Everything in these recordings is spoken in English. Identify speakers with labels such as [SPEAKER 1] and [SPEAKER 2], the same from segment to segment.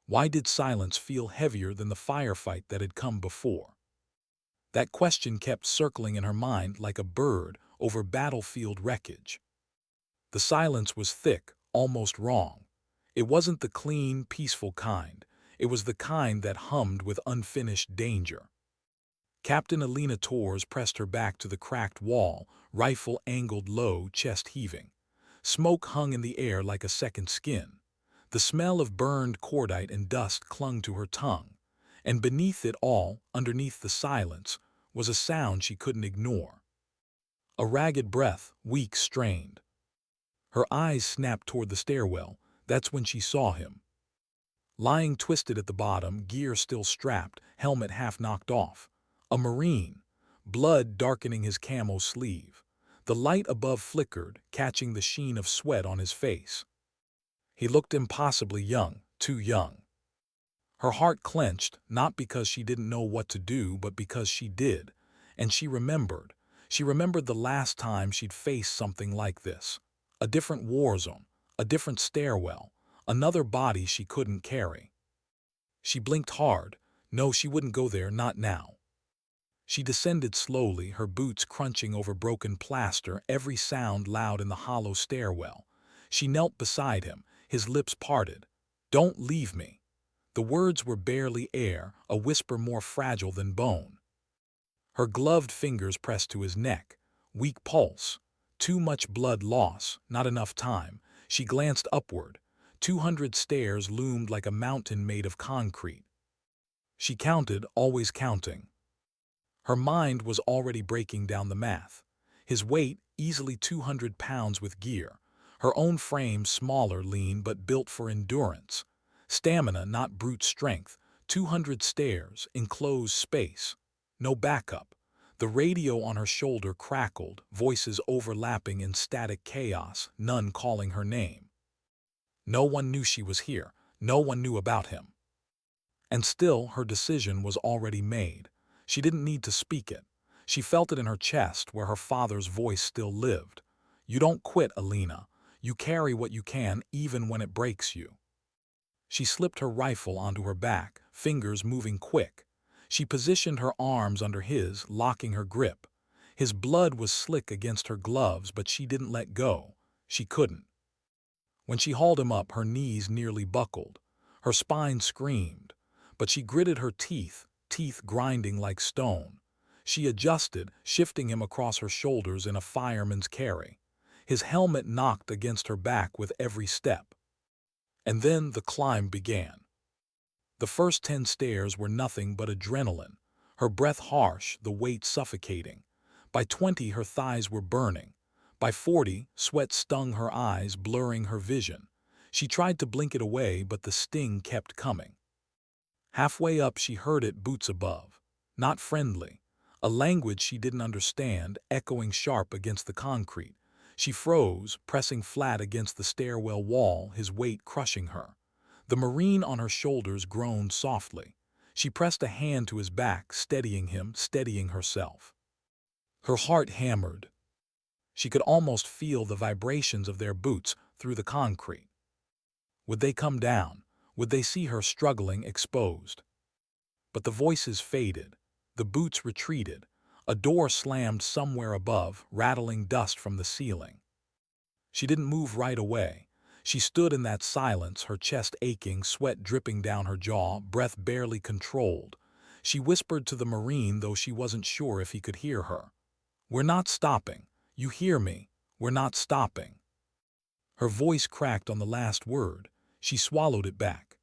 [SPEAKER 1] Why did silence feel heavier than the firefight that had come before? That question kept circling in her mind like a bird over battlefield wreckage. The silence was thick, almost wrong. It wasn't the clean, peaceful kind. It was the kind that hummed with unfinished danger. Captain Alina Torres pressed her back to the cracked wall, rifle angled low, chest heaving. Smoke hung in the air like a second skin. The smell of burned cordite and dust clung to her tongue. And beneath it all, underneath the silence, was a sound she couldn't ignore. A ragged breath, weak, strained. Her eyes snapped toward the stairwell. That's when she saw him. Lying twisted at the bottom, gear still strapped, helmet half knocked off. A Marine, blood darkening his camo sleeve. The light above flickered, catching the sheen of sweat on his face. He looked impossibly young, too young. Her heart clenched, not because she didn't know what to do, but because she did. And she remembered. She remembered the last time she'd faced something like this. A different war zone, a different stairwell, another body she couldn't carry. She blinked hard. No, she wouldn't go there, not now. She descended slowly, her boots crunching over broken plaster, every sound loud in the hollow stairwell. She knelt beside him, his lips parted. "Don't leave me." The words were barely air, a whisper more fragile than bone. Her gloved fingers pressed to his neck. Weak pulse. Too much blood loss, not enough time. She glanced upward. 200 stairs loomed like a mountain made of concrete. She counted, always counting. Her mind was already breaking down the math. His weight, easily 200 pounds with gear. Her own frame, smaller, lean, but built for endurance. Stamina, not brute strength. 200 stairs, enclosed space. No backup. The radio on her shoulder crackled, voices overlapping in static chaos, none calling her name. No one knew she was here. No one knew about him. And still, her decision was already made. She didn't need to speak it. She felt it in her chest where her father's voice still lived. You don't quit, Alina. You carry what you can even when it breaks you. She slipped her rifle onto her back, fingers moving quick. She positioned her arms under his, locking her grip. His blood was slick against her gloves, but she didn't let go. She couldn't. When she hauled him up, her knees nearly buckled. Her spine screamed. But she gritted her teeth, teeth grinding like stone. She adjusted, shifting him across her shoulders in a fireman's carry. His helmet knocked against her back with every step. And then the climb began. The first 10 stairs were nothing but adrenaline, her breath harsh, the weight suffocating. By 20, her thighs were burning. By 40, sweat stung her eyes, blurring her vision. She tried to blink it away, but the sting kept coming. Halfway up, she heard it, boots above. Not friendly. A language she didn't understand, echoing sharp against the concrete. She froze, pressing flat against the stairwell wall, his weight crushing her. The Marine on her shoulders groaned softly. She pressed a hand to his back, steadying him, steadying herself. Her heart hammered. She could almost feel the vibrations of their boots through the concrete. Would they come down? Would they see her struggling, exposed? But the voices faded. The boots retreated. A door slammed somewhere above, rattling dust from the ceiling. She didn't move right away. She stood in that silence, her chest aching, sweat dripping down her jaw, breath barely controlled. She whispered to the Marine, though she wasn't sure if he could hear her. "We're not stopping. You hear me? We're not stopping." Her voice cracked on the last word. She swallowed it back.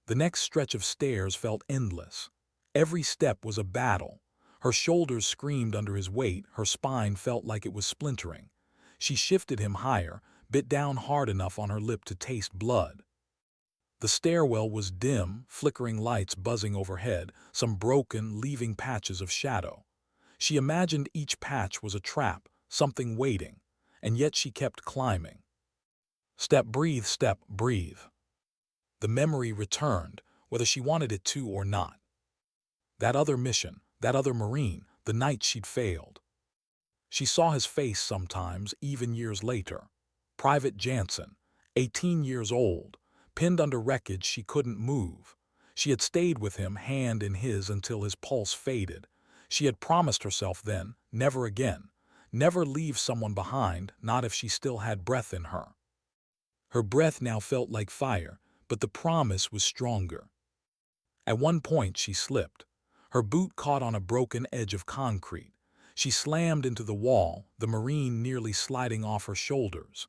[SPEAKER 1] The next stretch of stairs felt endless. Every step was a battle. Her shoulders screamed under his weight, her spine felt like it was splintering. She shifted him higher, bit down hard enough on her lip to taste blood. The stairwell was dim, flickering lights buzzing overhead, some broken, leaving patches of shadow. She imagined each patch was a trap, something waiting, and yet she kept climbing. Step, breathe, step, breathe. The memory returned, whether she wanted it to or not. That other mission, that other Marine, the night she'd failed. She saw his face sometimes, even years later. Private Jansen, 18 years old, Pinned under wreckage, she couldn't move. She had stayed with him, hand in his, until his pulse faded. She had promised herself then, never again. Never leave someone behind, not if she still had breath in her. Her breath now felt like fire, but the promise was stronger. At one point she slipped. Her boot caught on a broken edge of concrete. She slammed into the wall, the Marine nearly sliding off her shoulders.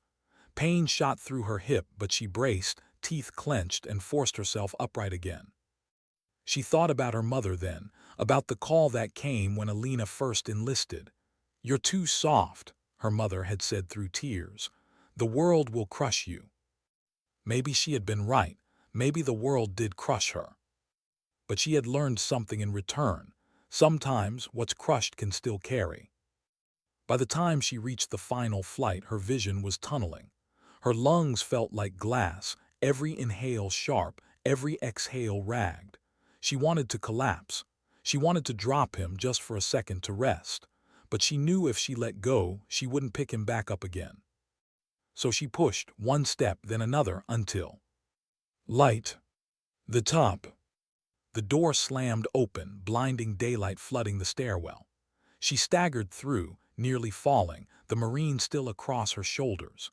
[SPEAKER 1] Pain shot through her hip, but she braced, teeth clenched, and forced herself upright again. She thought about her mother then, about the call that came when Alina first enlisted. "You're too soft," her mother had said through tears. "The world will crush you." Maybe she had been right. Maybe the world did crush her. But she had learned something in return. Sometimes what's crushed can still carry. By the time she reached the final flight, her vision was tunneling. Her lungs felt like glass, every inhale sharp, every exhale ragged. She wanted to collapse. She wanted to drop him just for a second to rest. But she knew if she let go, she wouldn't pick him back up again. So she pushed, one step, then another, until... Light. The top. The door slammed open, blinding daylight flooding the stairwell. She staggered through, nearly falling, the Marine still across her shoulders.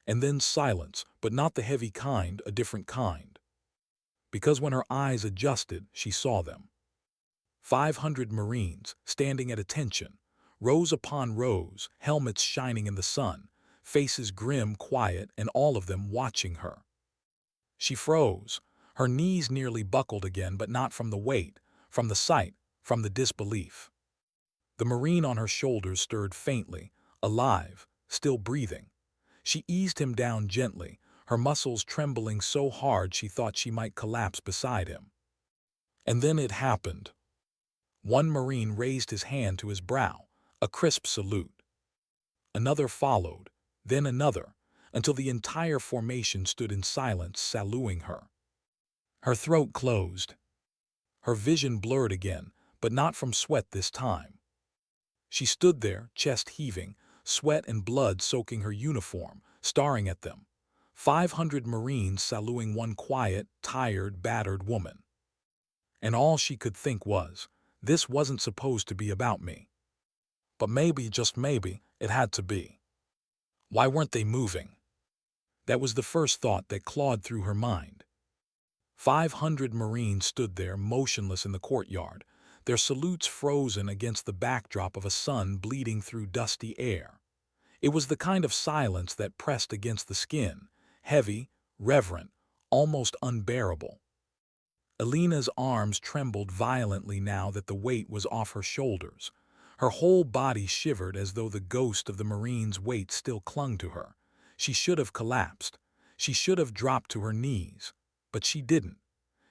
[SPEAKER 1] And then silence, but not the heavy kind, a different kind. Because when her eyes adjusted, she saw them. 500 Marines, standing at attention, rows upon rows, helmets shining in the sun, faces grim, quiet, and all of them watching her. She froze. Her knees nearly buckled again, but not from the weight, from the sight, from the disbelief. The Marine on her shoulders stirred faintly, alive, still breathing. She eased him down gently, her muscles trembling so hard she thought she might collapse beside him. And then it happened. One Marine raised his hand to his brow, a crisp salute. Another followed, then another, until the entire formation stood in silence, saluting her. Her throat closed. Her vision blurred again, but not from sweat this time. She stood there, chest heaving, sweat and blood soaking her uniform, staring at them. 500 Marines saluting one quiet, tired, battered woman. And all she could think was, this wasn't supposed to be about me. But maybe, just maybe, it had to be. Why weren't they moving? That was the first thought that clawed through her mind. 500 Marines stood there, motionless in the courtyard, their salutes frozen against the backdrop of a sun bleeding through dusty air. It was the kind of silence that pressed against the skin, heavy, reverent, almost unbearable. Alina's arms trembled violently now that the weight was off her shoulders. Her whole body shivered as though the ghost of the Marine's weight still clung to her. She should have collapsed. She should have dropped to her knees. But she didn't.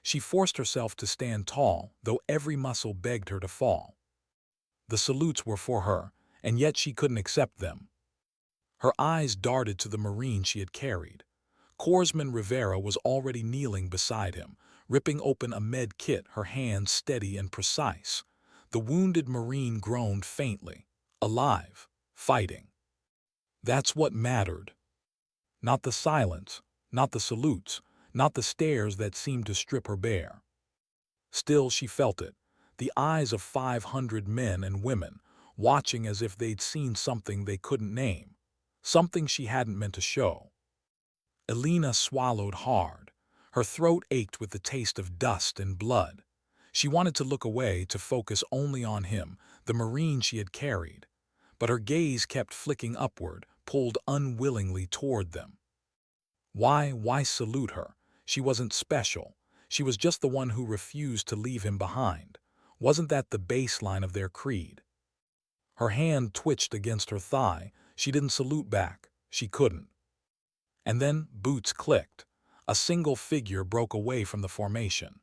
[SPEAKER 1] She forced herself to stand tall, though every muscle begged her to fall. The salutes were for her, and yet she couldn't accept them. Her eyes darted to the Marine she had carried. Corpsman Rivera was already kneeling beside him, ripping open a med kit, her hands steady and precise. The wounded Marine groaned faintly. Alive, fighting. That's what mattered. Not the silence, not the salutes, not the stares that seemed to strip her bare. Still she felt it, the eyes of 500 men and women, watching as if they'd seen something they couldn't name, something she hadn't meant to show. Alina swallowed hard. Her throat ached with the taste of dust and blood. She wanted to look away, to focus only on him, the Marine she had carried. But her gaze kept flicking upward, pulled unwillingly toward them. Why salute her? She wasn't special. She was just the one who refused to leave him behind. Wasn't that the baseline of their creed? Her hand twitched against her thigh. She didn't salute back. She couldn't. And then boots clicked. A single figure broke away from the formation.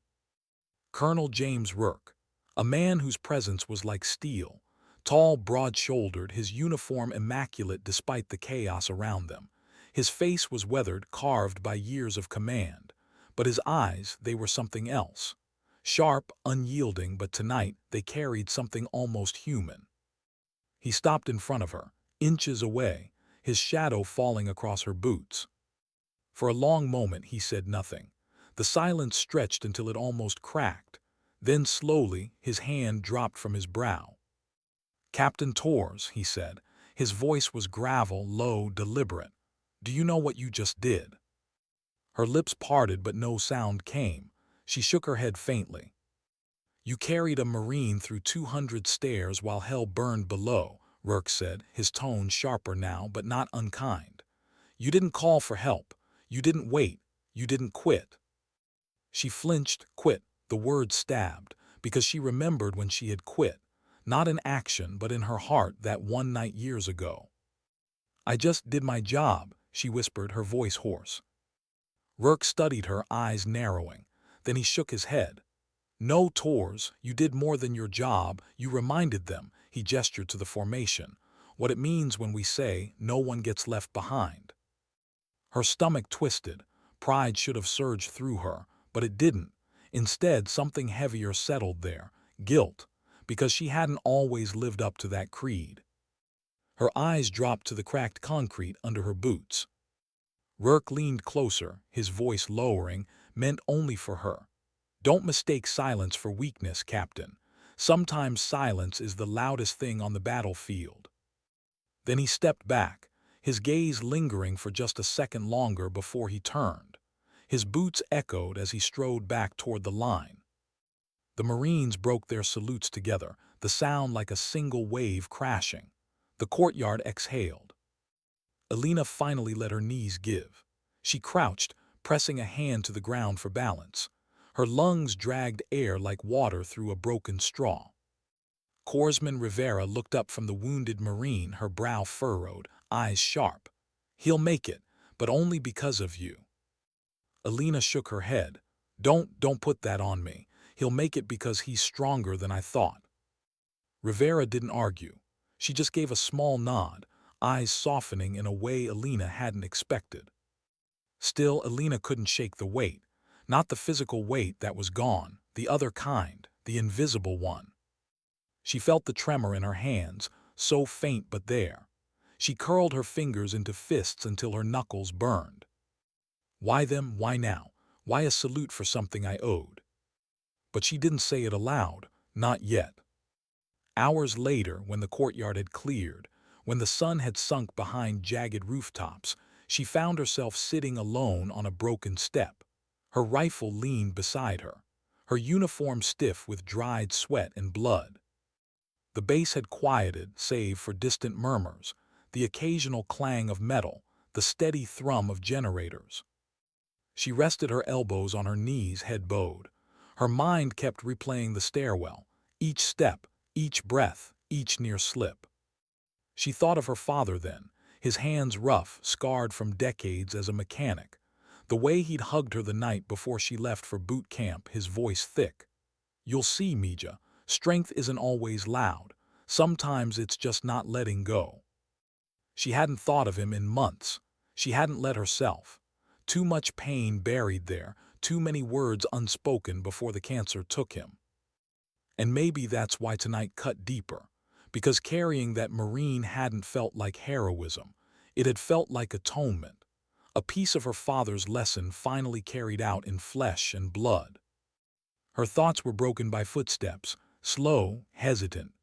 [SPEAKER 1] Colonel James Rourke, a man whose presence was like steel, tall, broad-shouldered, his uniform immaculate despite the chaos around them. His face was weathered, carved by years of command, but his eyes, they were something else. Sharp, unyielding, but tonight they carried something almost human. He stopped in front of her, inches away, his shadow falling across her boots. For a long moment he said nothing. The silence stretched until it almost cracked. Then slowly his hand dropped from his brow. "Captain Torres," he said. His voice was gravel, low, deliberate. "Do you know what you just did?" Her lips parted but no sound came. She shook her head faintly. "You carried a Marine through 200 stairs while hell burned below," Rourke said, his tone sharper now but not unkind. "You didn't call for help. You didn't wait. You didn't quit." She flinched. Quit. The word stabbed, because she remembered when she had quit, not in action but in her heart that one night years ago. "I just did my job," she whispered, her voice hoarse. Rourke studied her, eyes narrowing. Then he shook his head. "No, Torres, you did more than your job. You reminded them," he gestured to the formation, "what it means when we say no one gets left behind." Her stomach twisted. Pride should have surged through her, but it didn't. Instead, something heavier settled there, guilt, because she hadn't always lived up to that creed. Her eyes dropped to the cracked concrete under her boots. Rourke leaned closer, his voice lowering, meant only for her. "Don't mistake silence for weakness, Captain. Sometimes silence is the loudest thing on the battlefield." Then he stepped back, his gaze lingering for just a second longer before he turned. His boots echoed as he strode back toward the line. The Marines broke their salutes together, the sound like a single wave crashing. The courtyard exhaled. Alina finally let her knees give. She crouched, pressing a hand to the ground for balance. Her lungs dragged air like water through a broken straw. Corpsman Rivera looked up from the wounded Marine, her brow furrowed, eyes sharp. "He'll make it, but only because of you." Alina shook her head. Don't put that on me. He'll make it because he's stronger than I thought." Rivera didn't argue. She just gave a small nod, eyes softening in a way Alina hadn't expected. Still, Alina couldn't shake the weight. Not the physical weight that was gone, the other kind, the invisible one. She felt the tremor in her hands, so faint but there. She curled her fingers into fists until her knuckles burned. Why them? Why now? Why a salute for something I owed? But she didn't say it aloud, not yet. Hours later, when the courtyard had cleared, when the sun had sunk behind jagged rooftops, she found herself sitting alone on a broken step. Her rifle leaned beside her, her uniform stiff with dried sweat and blood. The base had quieted, save for distant murmurs, the occasional clang of metal, the steady thrum of generators. She rested her elbows on her knees, head bowed. Her mind kept replaying the stairwell, each step, each breath, each near slip. She thought of her father then, his hands rough, scarred from decades as a mechanic. The way he'd hugged her the night before she left for boot camp, his voice thick. "You'll see, Mija, strength isn't always loud. Sometimes it's just not letting go." She hadn't thought of him in months. She hadn't let herself. Too much pain buried there, too many words unspoken before the cancer took him. And maybe that's why tonight cut deeper, because carrying that Marine hadn't felt like heroism. It had felt like atonement, a piece of her father's lesson finally carried out in flesh and blood. Her thoughts were broken by footsteps, slow, hesitant.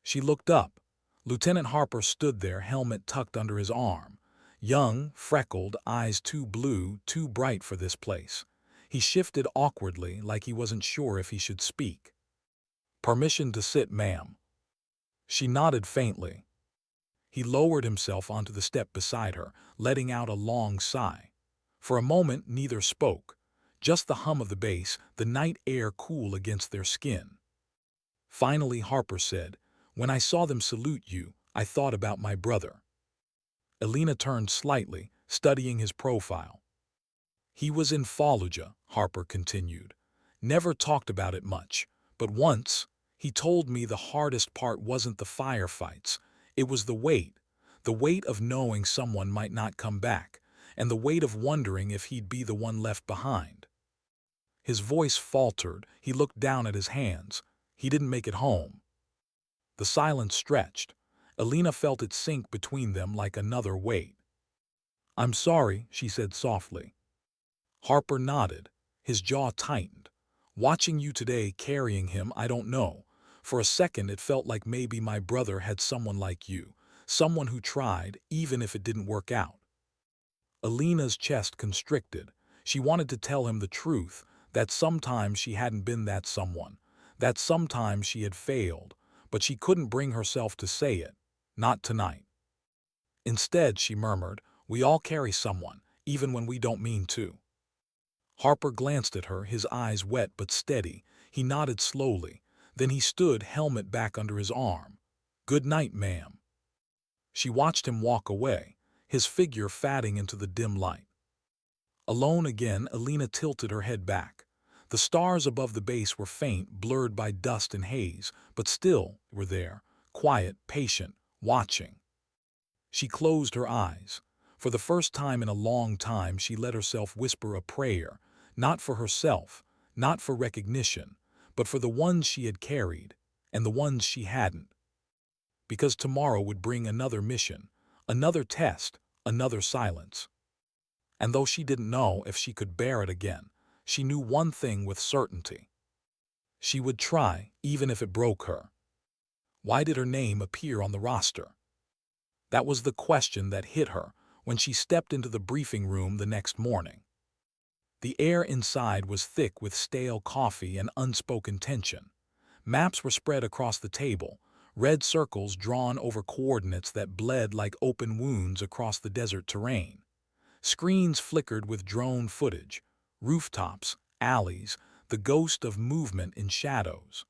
[SPEAKER 1] She looked up. Lieutenant Harper stood there, helmet tucked under his arm. Young, freckled, eyes too blue, too bright for this place. He shifted awkwardly, like he wasn't sure if he should speak. "Permission to sit, ma'am." She nodded faintly. He lowered himself onto the step beside her, letting out a long sigh. For a moment, neither spoke. Just the hum of the bass, the night air cool against their skin. Finally, Harper said, "When I saw them salute you, I thought about my brother." Alina turned slightly, studying his profile. "He was in Fallujah," Harper continued. "Never talked about it much, but once, he told me the hardest part wasn't the firefights. It was the weight of knowing someone might not come back, and the weight of wondering if he'd be the one left behind." His voice faltered. He looked down at his hands. He didn't make it home. The silence stretched. Alina felt it sink between them like another weight. "I'm sorry," she said softly. Harper nodded. His jaw tightened. "Watching you today, carrying him, I don't know. For a second it felt like maybe my brother had someone like you, someone who tried, even if it didn't work out." Alina's chest constricted. She wanted to tell him the truth, that sometimes she hadn't been that someone, that sometimes she had failed, but she couldn't bring herself to say it. Not tonight. Instead, she murmured, "We all carry someone, even when we don't mean to." Harper glanced at her, his eyes wet but steady. He nodded slowly. Then he stood, helmet back under his arm. "Good night, ma'am." She watched him walk away, his figure fading into the dim light. Alone again, Alina tilted her head back. The stars above the base were faint, blurred by dust and haze, but still were there, quiet, patient, watching. She closed her eyes. For the first time in a long time, she let herself whisper a prayer, not for herself, not for recognition, but for the ones she had carried, and the ones she hadn't. Because tomorrow would bring another mission, another test, another silence. And though she didn't know if she could bear it again, she knew one thing with certainty. She would try, even if it broke her. Why did her name appear on the roster? That was the question that hit her when she stepped into the briefing room the next morning. The air inside was thick with stale coffee and unspoken tension. Maps were spread across the table, red circles drawn over coordinates that bled like open wounds across the desert terrain. Screens flickered with drone footage, rooftops, alleys, the ghost of movement in shadows.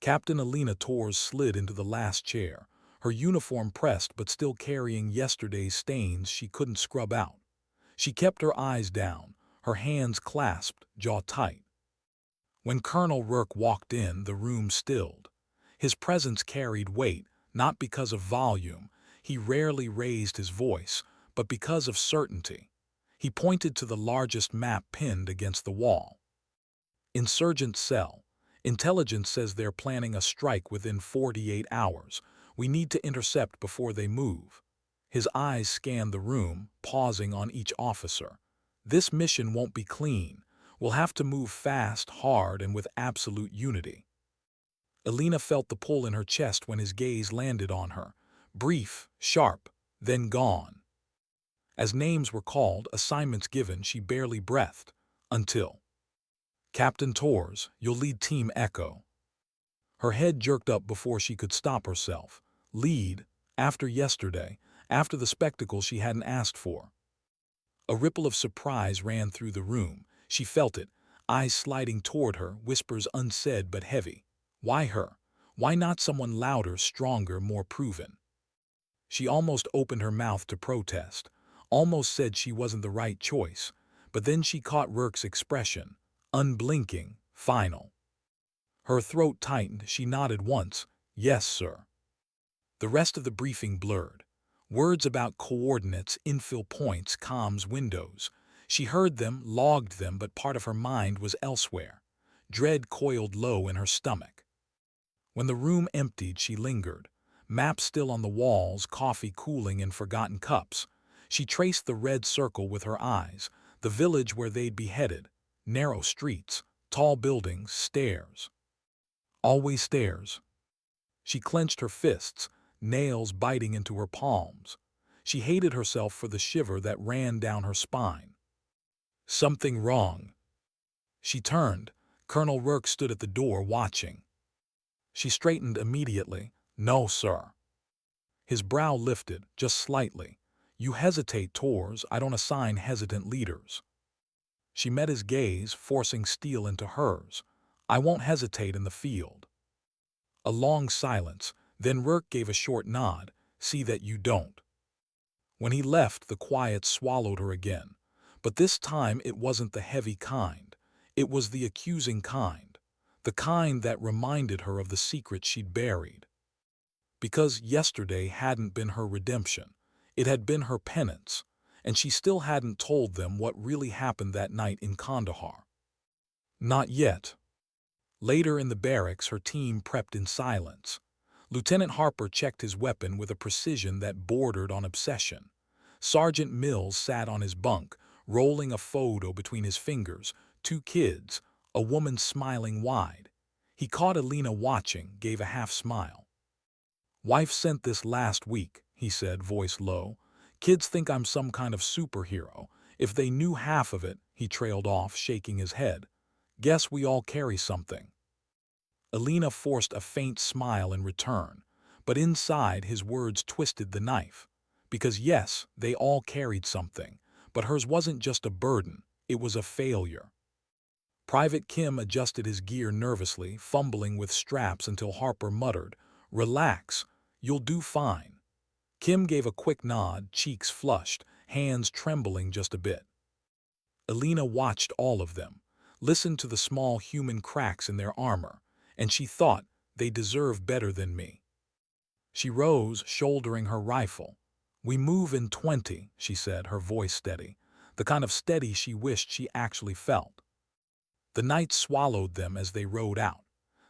[SPEAKER 1] Captain Alina Torres slid into the last chair, her uniform pressed but still carrying yesterday's stains she couldn't scrub out. She kept her eyes down, her hands clasped, jaw tight. When Colonel Rourke walked in, the room stilled. His presence carried weight, not because of volume. He rarely raised his voice, but because of certainty. He pointed to the largest map pinned against the wall. "Insurgent cell. Intelligence says they're planning a strike within 48 hours. We need to intercept before they move." His eyes scanned the room, pausing on each officer. "This mission won't be clean. We'll have to move fast, hard, and with absolute unity." Alina felt the pull in her chest when his gaze landed on her. Brief, sharp, then gone. As names were called, assignments given, she barely breathed. Until "Captain Torres, you'll lead Team Echo." Her head jerked up before she could stop herself. Lead? After yesterday, after the spectacle she hadn't asked for. A ripple of surprise ran through the room. She felt it, eyes sliding toward her, whispers unsaid but heavy. Why her? Why not someone louder, stronger, more proven? She almost opened her mouth to protest, almost said she wasn't the right choice, but then she caught Rourke's expression, unblinking, final. Her throat tightened, she nodded once, "Yes, sir." The rest of the briefing blurred. Words about coordinates, infill points, comms, windows. She heard them, logged them, but part of her mind was elsewhere. Dread coiled low in her stomach. When the room emptied, she lingered. Maps still on the walls, coffee cooling in forgotten cups. She traced the red circle with her eyes, the village where they'd be headed. Narrow streets, tall buildings, stairs. Always stairs. She clenched her fists, nails biting into her palms. She hated herself for the shiver that ran down her spine. Something wrong. She turned. Colonel Rourke stood at the door watching. She straightened immediately. "No, sir." His brow lifted, just slightly. "You hesitate, Torres. I don't assign hesitant leaders." She met his gaze, forcing steel into hers. "I won't hesitate in the field." A long silence, then Rourke gave a short nod. "See that you don't." When he left, the quiet swallowed her again. But this time it wasn't the heavy kind. It was the accusing kind. The kind that reminded her of the secret she'd buried. Because yesterday hadn't been her redemption. It had been her penance. And she still hadn't told them what really happened that night in Kandahar. Not yet. Later in the barracks, her team prepped in silence. Lieutenant Harper checked his weapon with a precision that bordered on obsession. Sergeant Mills sat on his bunk, rolling a photo between his fingers, two kids, a woman smiling wide. He caught Alina watching, gave a half smile. "Wife sent this last week," he said, voice low. "Kids think I'm some kind of superhero. If they knew half of it," he trailed off, shaking his head. "Guess we all carry something." Alina forced a faint smile in return, but inside his words twisted the knife. Because yes, they all carried something, but hers wasn't just a burden, it was a failure. Private Kim adjusted his gear nervously, fumbling with straps until Harper muttered, "Relax, you'll do fine." Kim gave a quick nod, cheeks flushed, hands trembling just a bit. Alina watched all of them, listened to the small human cracks in their armor, and she thought, they deserve better than me. She rose, shouldering her rifle. "We move in 20, she said, her voice steady, the kind of steady she wished she actually felt. The night swallowed them as they rode out.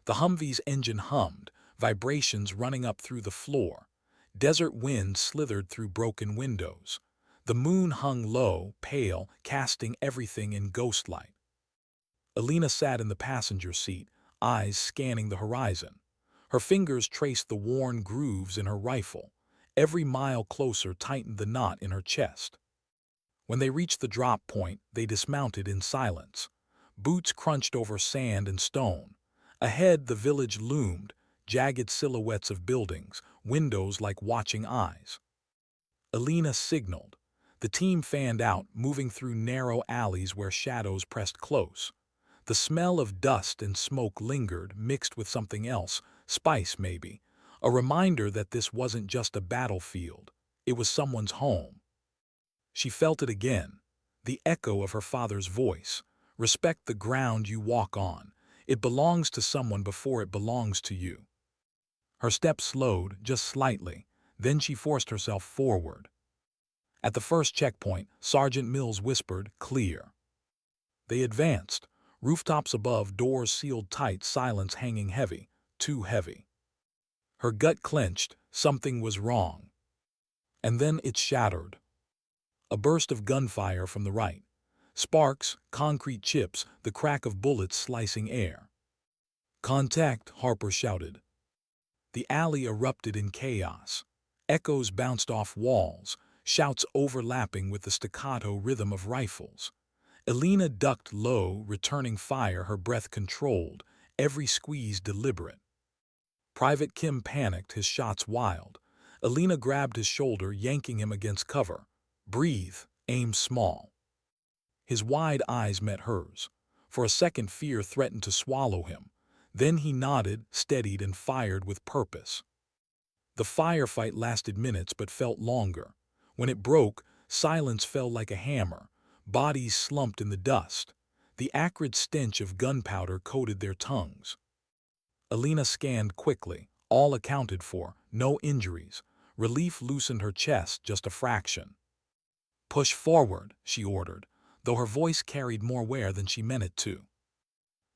[SPEAKER 1] The Humvee's engine hummed, vibrations running up through the floor. Desert wind slithered through broken windows. The moon hung low, pale, casting everything in ghost light. Alina sat in the passenger seat, eyes scanning the horizon. Her fingers traced the worn grooves in her rifle. Every mile closer tightened the knot in her chest. When they reached the drop point, they dismounted in silence. Boots crunched over sand and stone. Ahead, the village loomed, jagged silhouettes of buildings, windows like watching eyes. Alina signaled. The team fanned out, moving through narrow alleys where shadows pressed close. The smell of dust and smoke lingered, mixed with something else, spice maybe, a reminder that this wasn't just a battlefield, it was someone's home. She felt it again, the echo of her father's voice. "Respect the ground you walk on. It belongs to someone before it belongs to you." Her step slowed, just slightly, then she forced herself forward. At the first checkpoint, Sergeant Mills whispered, "Clear." They advanced. Rooftops above, doors sealed tight, silence hanging heavy, too heavy. Her gut clenched, something was wrong. And then it shattered. A burst of gunfire from the right. Sparks, concrete chips, the crack of bullets slicing air. "Contact," Harper shouted. The alley erupted in chaos. Echoes bounced off walls, shouts overlapping with the staccato rhythm of rifles. Alina ducked low, returning fire, her breath controlled, every squeeze deliberate. Private Kim panicked, his shots wild. Alina grabbed his shoulder, yanking him against cover. "Breathe, aim small." His wide eyes met hers. For a second, fear threatened to swallow him. Then he nodded, steadied, and fired with purpose. The firefight lasted minutes but felt longer. When it broke, silence fell like a hammer. Bodies slumped in the dust. The acrid stench of gunpowder coated their tongues. Alina scanned quickly, all accounted for, no injuries. Relief loosened her chest just a fraction. "Push forward," she ordered, though her voice carried more wear than she meant it to.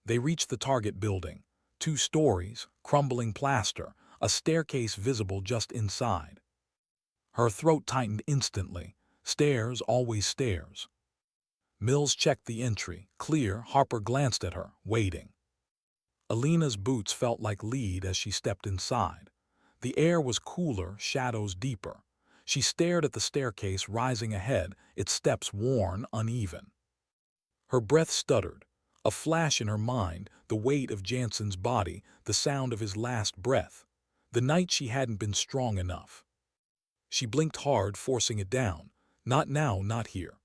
[SPEAKER 1] They reached the target building. 2 stories, crumbling plaster, a staircase visible just inside. Her throat tightened instantly. Stairs, always stairs. Mills checked the entry. Clear. Harper glanced at her, waiting. Alina's boots felt like lead as she stepped inside. The air was cooler, shadows deeper. She stared at the staircase rising ahead, its steps worn, uneven. Her breath stuttered. A flash in her mind, the weight of Jansen's body, the sound of his last breath. The night she hadn't been strong enough. She blinked hard, forcing it down. "Not now, not here."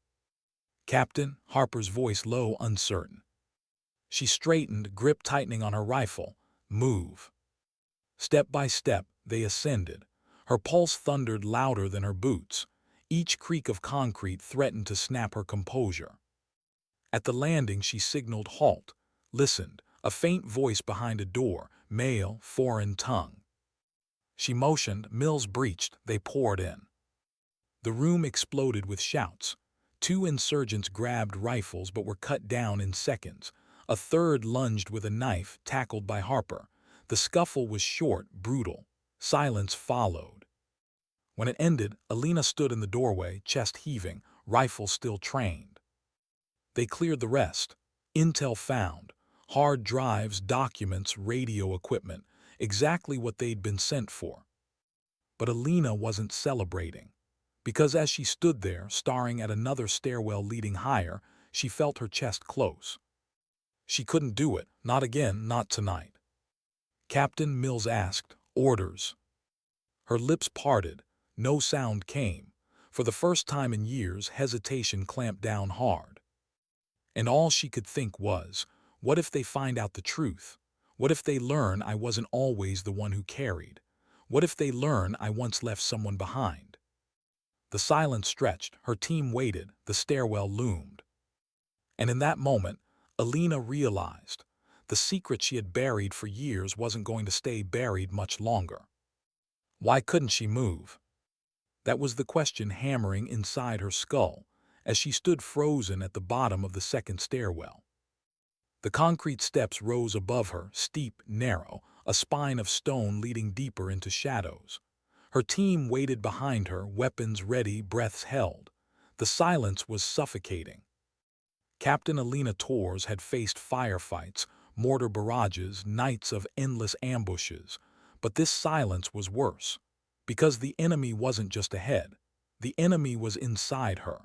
[SPEAKER 1] "Captain," Harper's voice low, uncertain. She straightened, grip tightening on her rifle. "Move." Step by step, they ascended. Her pulse thundered louder than her boots. Each creak of concrete threatened to snap her composure. At the landing, she signaled halt, listened, a faint voice behind a door, male, foreign tongue. She motioned, Mills breached, they poured in. The room exploded with shouts. 2 insurgents grabbed rifles but were cut down in seconds. A third lunged with a knife, tackled by Harper. The scuffle was short, brutal. Silence followed. When it ended, Alina stood in the doorway, chest heaving, rifle still trained. They cleared the rest. Intel found. Hard drives, documents, radio equipment. Exactly what they'd been sent for. But Alina wasn't celebrating. Because as she stood there, staring at another stairwell leading higher, she felt her chest close. She couldn't do it. Not again, not tonight. Captain Mills asked, "Orders." Her lips parted. No sound came. For the first time in years, hesitation clamped down hard. And all she could think was, what if they find out the truth? What if they learn I wasn't always the one who carried? What if they learn I once left someone behind? The silence stretched, her team waited, the stairwell loomed. And in that moment, Alina realized the secret she had buried for years wasn't going to stay buried much longer. Why couldn't she move? That was the question hammering inside her skull as she stood frozen at the bottom of the second stairwell. The concrete steps rose above her, steep, narrow, a spine of stone leading deeper into shadows. Her team waited behind her, weapons ready, breaths held. The silence was suffocating. Captain Alina Torres had faced firefights, mortar barrages, nights of endless ambushes. But this silence was worse. Because the enemy wasn't just ahead. The enemy was inside her.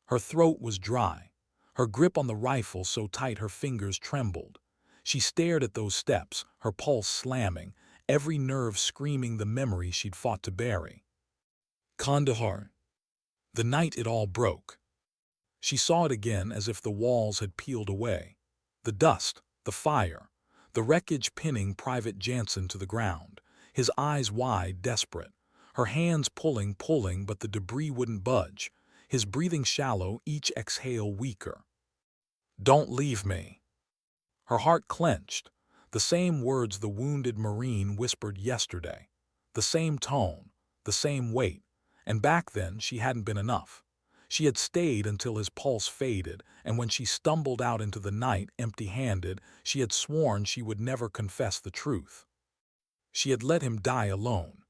[SPEAKER 1] Her throat was dry. Her grip on the rifle so tight her fingers trembled. She stared at those steps, her pulse slamming, every nerve screaming the memory she'd fought to bury. Kandahar. The night it all broke. She saw it again as if the walls had peeled away. The dust, the fire, the wreckage pinning Private Jansen to the ground, his eyes wide, desperate, her hands pulling, but the debris wouldn't budge, his breathing shallow, each exhale weaker. "Don't leave me." Her heart clenched, the same words the wounded Marine whispered yesterday, the same tone, the same weight, and back then she hadn't been enough. She had stayed until his pulse faded, and when she stumbled out into the night empty-handed, she had sworn she would never confess the truth. She had let him die alone.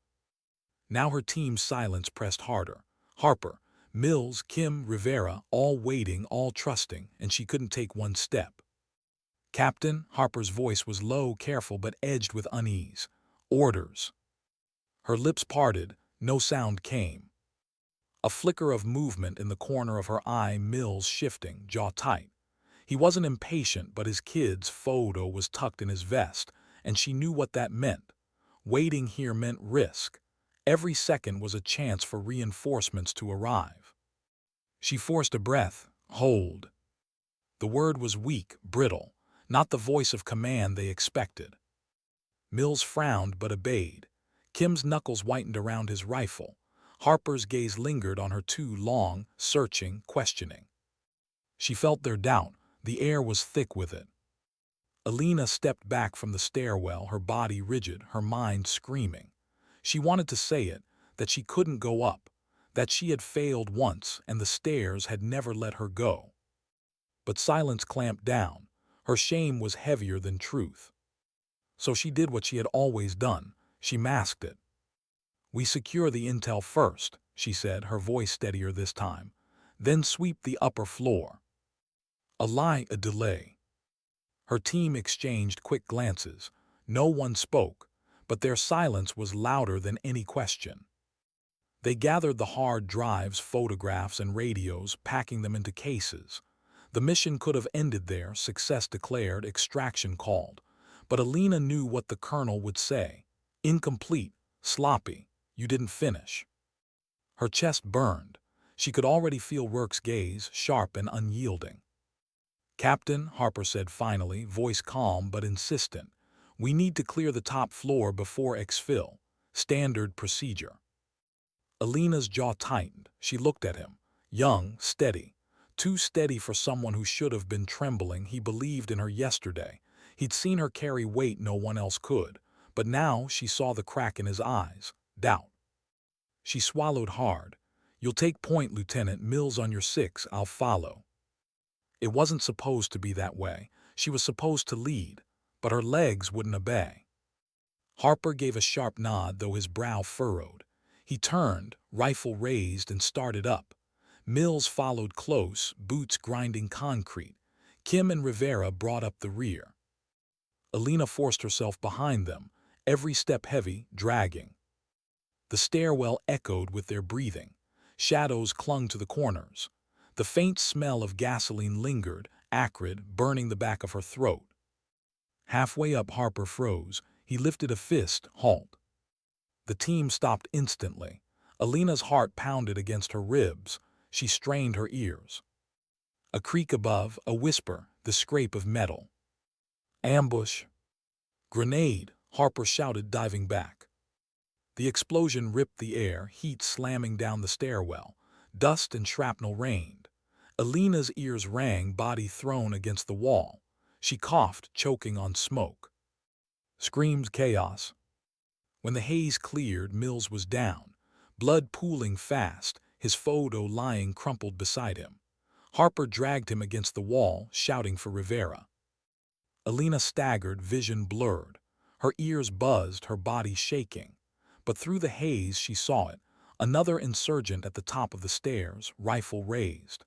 [SPEAKER 1] Now her team's silence pressed harder. Harper, Mills, Kim, Rivera, all waiting, all trusting, and she couldn't take one step. "Captain," Harper's voice was low, careful, but edged with unease. "Orders." Her lips parted, no sound came. A flicker of movement in the corner of her eye, Mills shifting, jaw tight. He wasn't impatient, but his kid's photo was tucked in his vest, and she knew what that meant. Waiting here meant risk. Every second was a chance for reinforcements to arrive. She forced a breath. "Hold." The word was weak, brittle, not the voice of command they expected. Mills frowned but obeyed. Kim's knuckles whitened around his rifle. Harper's gaze lingered on her too long, searching, questioning. She felt their doubt. The air was thick with it. Alina stepped back from the stairwell, her body rigid, her mind screaming. She wanted to say it, that she couldn't go up, that she had failed once and the stairs had never let her go. But silence clamped down. Her shame was heavier than truth. So she did what she had always done. She masked it. "We secure the intel first," she said, her voice steadier this time. "Then sweep the upper floor." A lie, a delay. Her team exchanged quick glances. No one spoke, but their silence was louder than any question. They gathered the hard drives, photographs, and radios, packing them into cases. The mission could have ended there, success declared, extraction called. But Alina knew what the colonel would say. Incomplete, sloppy, you didn't finish. Her chest burned. She could already feel Rourke's gaze, sharp and unyielding. "Captain," Harper said finally, voice calm but insistent, "we need to clear the top floor before exfil. Standard procedure." Alina's jaw tightened. She looked at him. Young, steady. Too steady for someone who should have been trembling. He believed in her yesterday. He'd seen her carry weight no one else could. But now she saw the crack in his eyes. Doubt. She swallowed hard. "You'll take point, Lieutenant. Mills on your 6, I'll follow." It wasn't supposed to be that way. She was supposed to lead, but her legs wouldn't obey. Harper gave a sharp nod, though his brow furrowed. He turned, rifle raised, and started up. Mills followed close, boots grinding concrete. Kim and Rivera brought up the rear. Alina forced herself behind them, every step heavy, dragging. The stairwell echoed with their breathing. Shadows clung to the corners. The faint smell of gasoline lingered, acrid, burning the back of her throat. Halfway up, Harper froze. He lifted a fist, halt. The team stopped instantly. Alina's heart pounded against her ribs. She strained her ears. A creak above, a whisper, the scrape of metal. Ambush! Grenade! Harper shouted, diving back. The explosion ripped the air, heat slamming down the stairwell. Dust and shrapnel rained. Alina's ears rang, body thrown against the wall. She coughed, choking on smoke. Screams, chaos. When the haze cleared, Mills was down, blood pooling fast, his photo lying crumpled beside him. Harper dragged him against the wall, shouting for Rivera. Alina staggered, vision blurred. Her ears buzzed, her body shaking. But through the haze she saw it, another insurgent at the top of the stairs, rifle raised.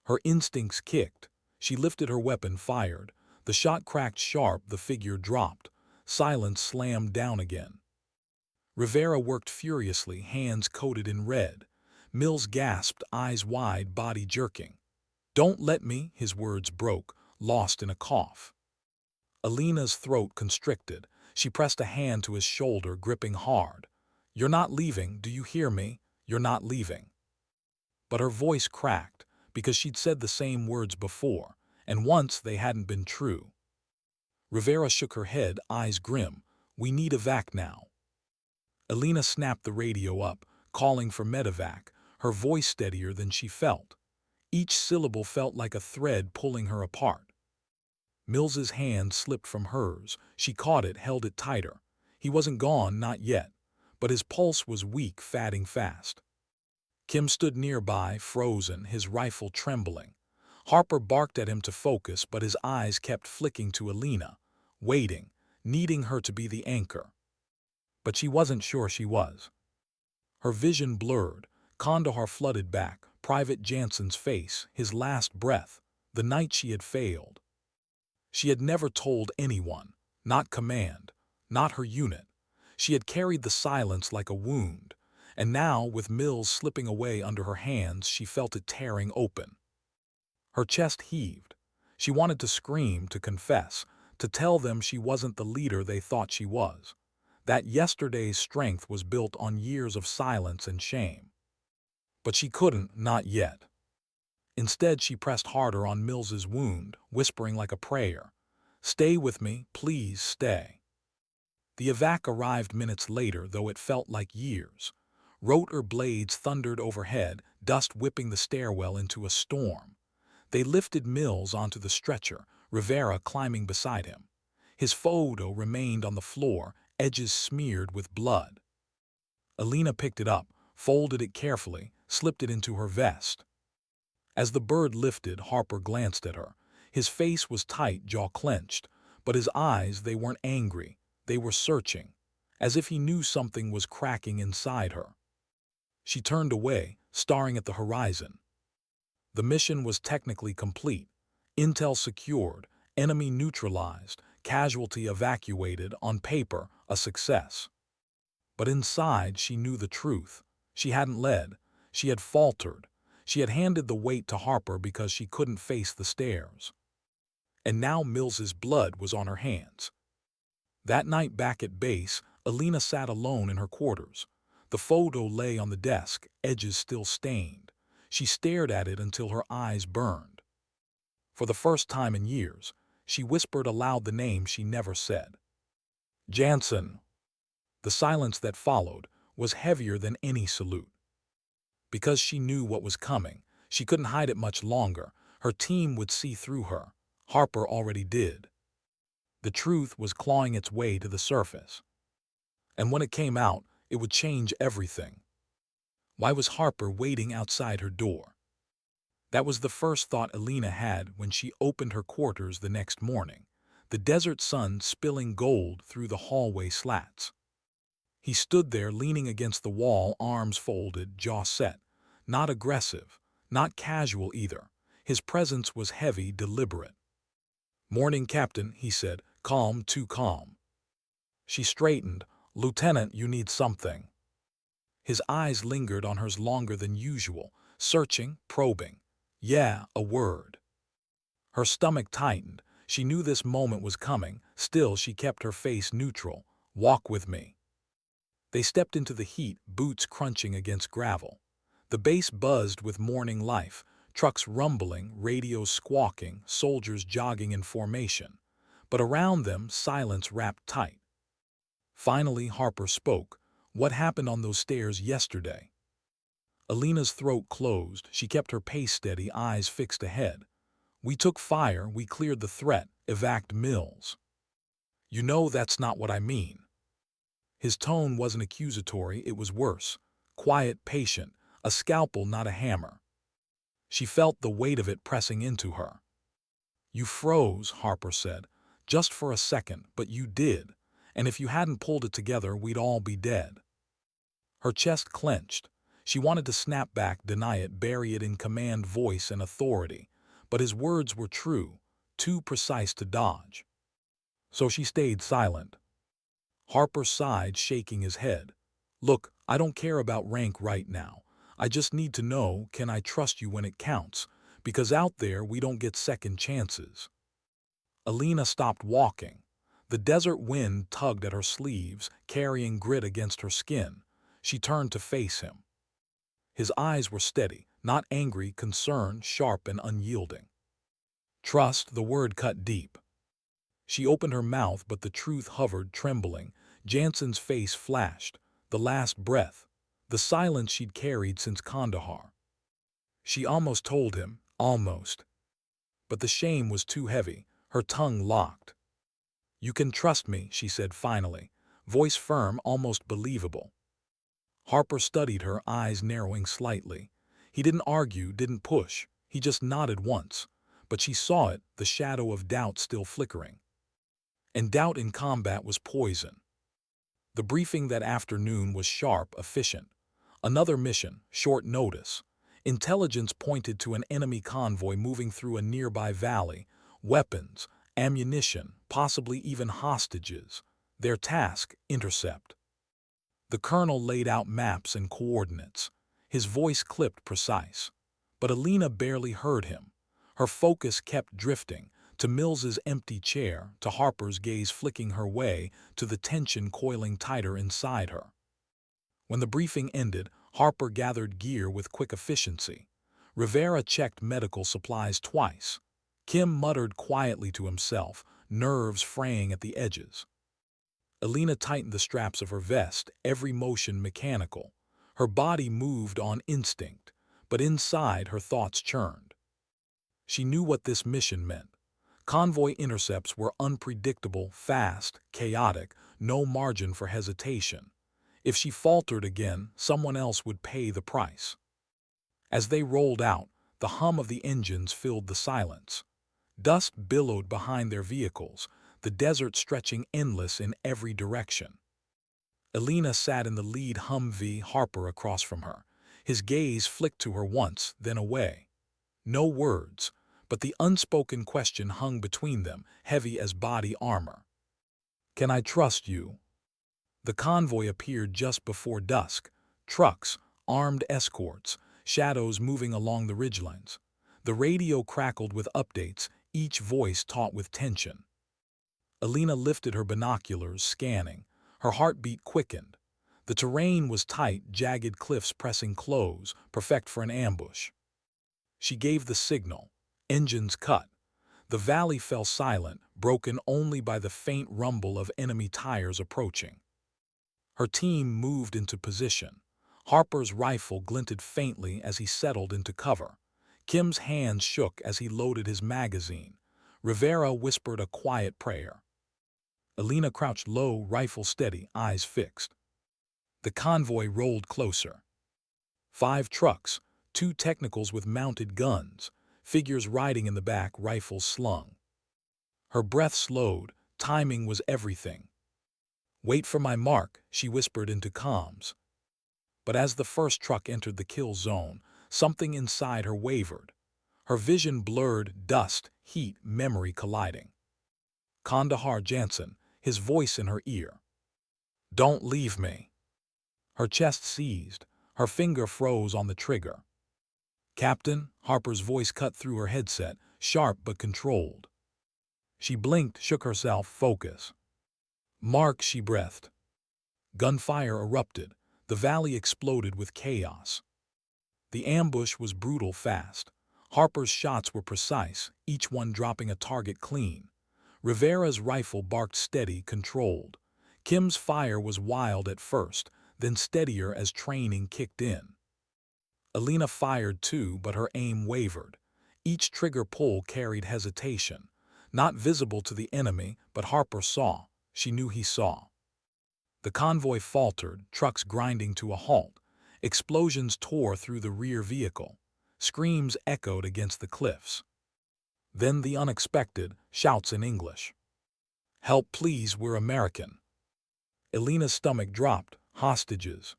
[SPEAKER 1] Her instincts kicked. She lifted her weapon, fired. The shot cracked sharp, the figure dropped. Silence slammed down again. Rivera worked furiously, hands coated in red. Mills gasped, eyes wide, body jerking. "Don't let me," his words broke, lost in a cough. Alina's throat constricted. She pressed a hand to his shoulder, gripping hard. "You're not leaving, do you hear me? You're not leaving." But her voice cracked, because she'd said the same words before, and once they hadn't been true. Rivera shook her head, eyes grim. "We need evac now." Alina snapped the radio up, calling for medevac, her voice steadier than she felt. Each syllable felt like a thread pulling her apart. Mills's hand slipped from hers. She caught it, held it tighter. He wasn't gone, not yet, but his pulse was weak, fatting fast. Kim stood nearby, frozen, his rifle trembling. Harper barked at him to focus, but his eyes kept flicking to Alina, waiting, needing her to be the anchor. But she wasn't sure she was. Her vision blurred. Kandahar flooded back, Private Jansen's face, his last breath, the night she had failed. She had never told anyone, not command, not her unit. She had carried the silence like a wound, and now, with Mills slipping away under her hands, she felt it tearing open. Her chest heaved. She wanted to scream, to confess, to tell them she wasn't the leader they thought she was, that yesterday's strength was built on years of silence and shame. But she couldn't, not yet. Instead, she pressed harder on Mills's wound, whispering like a prayer, "Stay with me, please stay." The evac arrived minutes later, though it felt like years. Rotor blades thundered overhead, dust whipping the stairwell into a storm. They lifted Mills onto the stretcher, Rivera climbing beside him. His photo remained on the floor, edges smeared with blood. Alina picked it up, folded it carefully, slipped it into her vest. As the bird lifted, Harper glanced at her. His face was tight, jaw clenched, but his eyes, they weren't angry. They were searching, as if he knew something was cracking inside her. She turned away, staring at the horizon. The mission was technically complete. Intel secured, enemy neutralized, casualty evacuated, on paper, a success. But inside, she knew the truth. She hadn't led. She had faltered. She had handed the weight to Harper because she couldn't face the stairs. And now Mills's blood was on her hands. That night back at base, Alina sat alone in her quarters. The photo lay on the desk, edges still stained. She stared at it until her eyes burned. For the first time in years, she whispered aloud the name she never said. "Jansen." The silence that followed was heavier than any salute. Because she knew what was coming, she couldn't hide it much longer. Her team would see through her. Harper already did. The truth was clawing its way to the surface. And when it came out, it would change everything. Why was Harper waiting outside her door? That was the first thought Alina had when she opened her quarters the next morning, the desert sun spilling gold through the hallway slats. He stood there leaning against the wall, arms folded, jaw set. Not aggressive, not casual either. His presence was heavy, deliberate. "Morning, Captain," he said, calm, too calm. She straightened. "Lieutenant, you need something." His eyes lingered on hers longer than usual, searching, probing. "Yeah, a word." Her stomach tightened. She knew this moment was coming. Still, she kept her face neutral. "Walk with me." They stepped into the heat, boots crunching against gravel. The base buzzed with morning life, trucks rumbling, radios squawking, soldiers jogging in formation. But around them, silence wrapped tight. Finally, Harper spoke. "What happened on those stairs yesterday?" Alina's throat closed. She kept her pace steady, eyes fixed ahead. "We took fire, we cleared the threat, evac Mills." "You know that's not what I mean." His tone wasn't accusatory, it was worse. Quiet, patient, a scalpel, not a hammer. She felt the weight of it pressing into her. "You froze," Harper said. "Just for a second, but you did. And if you hadn't pulled it together, we'd all be dead." Her chest clenched. She wanted to snap back, deny it, bury it in command, voice, and authority. But his words were true, too precise to dodge. So she stayed silent. Harper sighed, shaking his head. "Look, I don't care about rank right now. I just need to know, can I trust you when it counts? Because out there we don't get second chances." Alina stopped walking. The desert wind tugged at her sleeves, carrying grit against her skin. She turned to face him. His eyes were steady, not angry, concerned, sharp and unyielding. "Trust," the word cut deep. She opened her mouth, but the truth hovered, trembling. Jansen's face flashed. The last breath. The silence she'd carried since Kandahar. She almost told him, almost. But the shame was too heavy. Her tongue locked. "You can trust me," she said finally, voice firm, almost believable. Harper studied her, eyes narrowing slightly. He didn't argue, didn't push. He just nodded once. But she saw it, the shadow of doubt still flickering. And doubt in combat was poison. The briefing that afternoon was sharp, efficient. Another mission, short notice. Intelligence pointed to an enemy convoy moving through a nearby valley. Weapons, ammunition, possibly even hostages. Their task, intercept. The colonel laid out maps and coordinates. His voice clipped, precise. But Alina barely heard him. Her focus kept drifting, to Mills's empty chair, to Harper's gaze flicking her way, to the tension coiling tighter inside her. When the briefing ended, Harper gathered gear with quick efficiency. Rivera checked medical supplies twice. Kim muttered quietly to himself, nerves fraying at the edges. Alina tightened the straps of her vest, every motion mechanical. Her body moved on instinct, but inside her thoughts churned. She knew what this mission meant. Convoy intercepts were unpredictable, fast, chaotic, no margin for hesitation. If she faltered again, someone else would pay the price. As they rolled out, the hum of the engines filled the silence. Dust billowed behind their vehicles, the desert stretching endless in every direction. Alina sat in the lead Humvee, Harper across from her. His gaze flicked to her once, then away. No words, but the unspoken question hung between them, heavy as body armor. "Can I trust you?" The convoy appeared just before dusk. Trucks, armed escorts, shadows moving along the ridgelines. The radio crackled with updates, each voice taut with tension. Alina lifted her binoculars, scanning. Her heartbeat quickened. The terrain was tight, jagged cliffs pressing close, perfect for an ambush. She gave the signal. Engines cut. The valley fell silent, broken only by the faint rumble of enemy tires approaching. Her team moved into position. Harper's rifle glinted faintly as he settled into cover. Kim's hands shook as he loaded his magazine. Rivera whispered a quiet prayer. Alina crouched low, rifle steady, eyes fixed. The convoy rolled closer. 5 trucks, 2 technicals with mounted guns, figures riding in the back, rifles slung. Her breath slowed. Timing was everything. "Wait for my mark," she whispered into comms. But as the first truck entered the kill zone, something inside her wavered. Her vision blurred, dust, heat, memory colliding. Kandahar Jansen, his voice in her ear. "Don't leave me." Her chest seized. Her finger froze on the trigger. "Captain," Harper's voice cut through her headset, sharp but controlled. She blinked, shook herself, focus. "Mark," she breathed. Gunfire erupted. The valley exploded with chaos. The ambush was brutal fast. Harper's shots were precise, each one dropping a target clean. Rivera's rifle barked steady, controlled. Kim's fire was wild at first, then steadier as training kicked in. Alina fired too, but her aim wavered. Each trigger pull carried hesitation. Not visible to the enemy, but Harper saw. She knew he saw. The convoy faltered, trucks grinding to a halt. Explosions tore through the rear vehicle. Screams echoed against the cliffs. Then the unexpected, shouts in English. "Help please, we're American." Elena's stomach dropped. Hostages.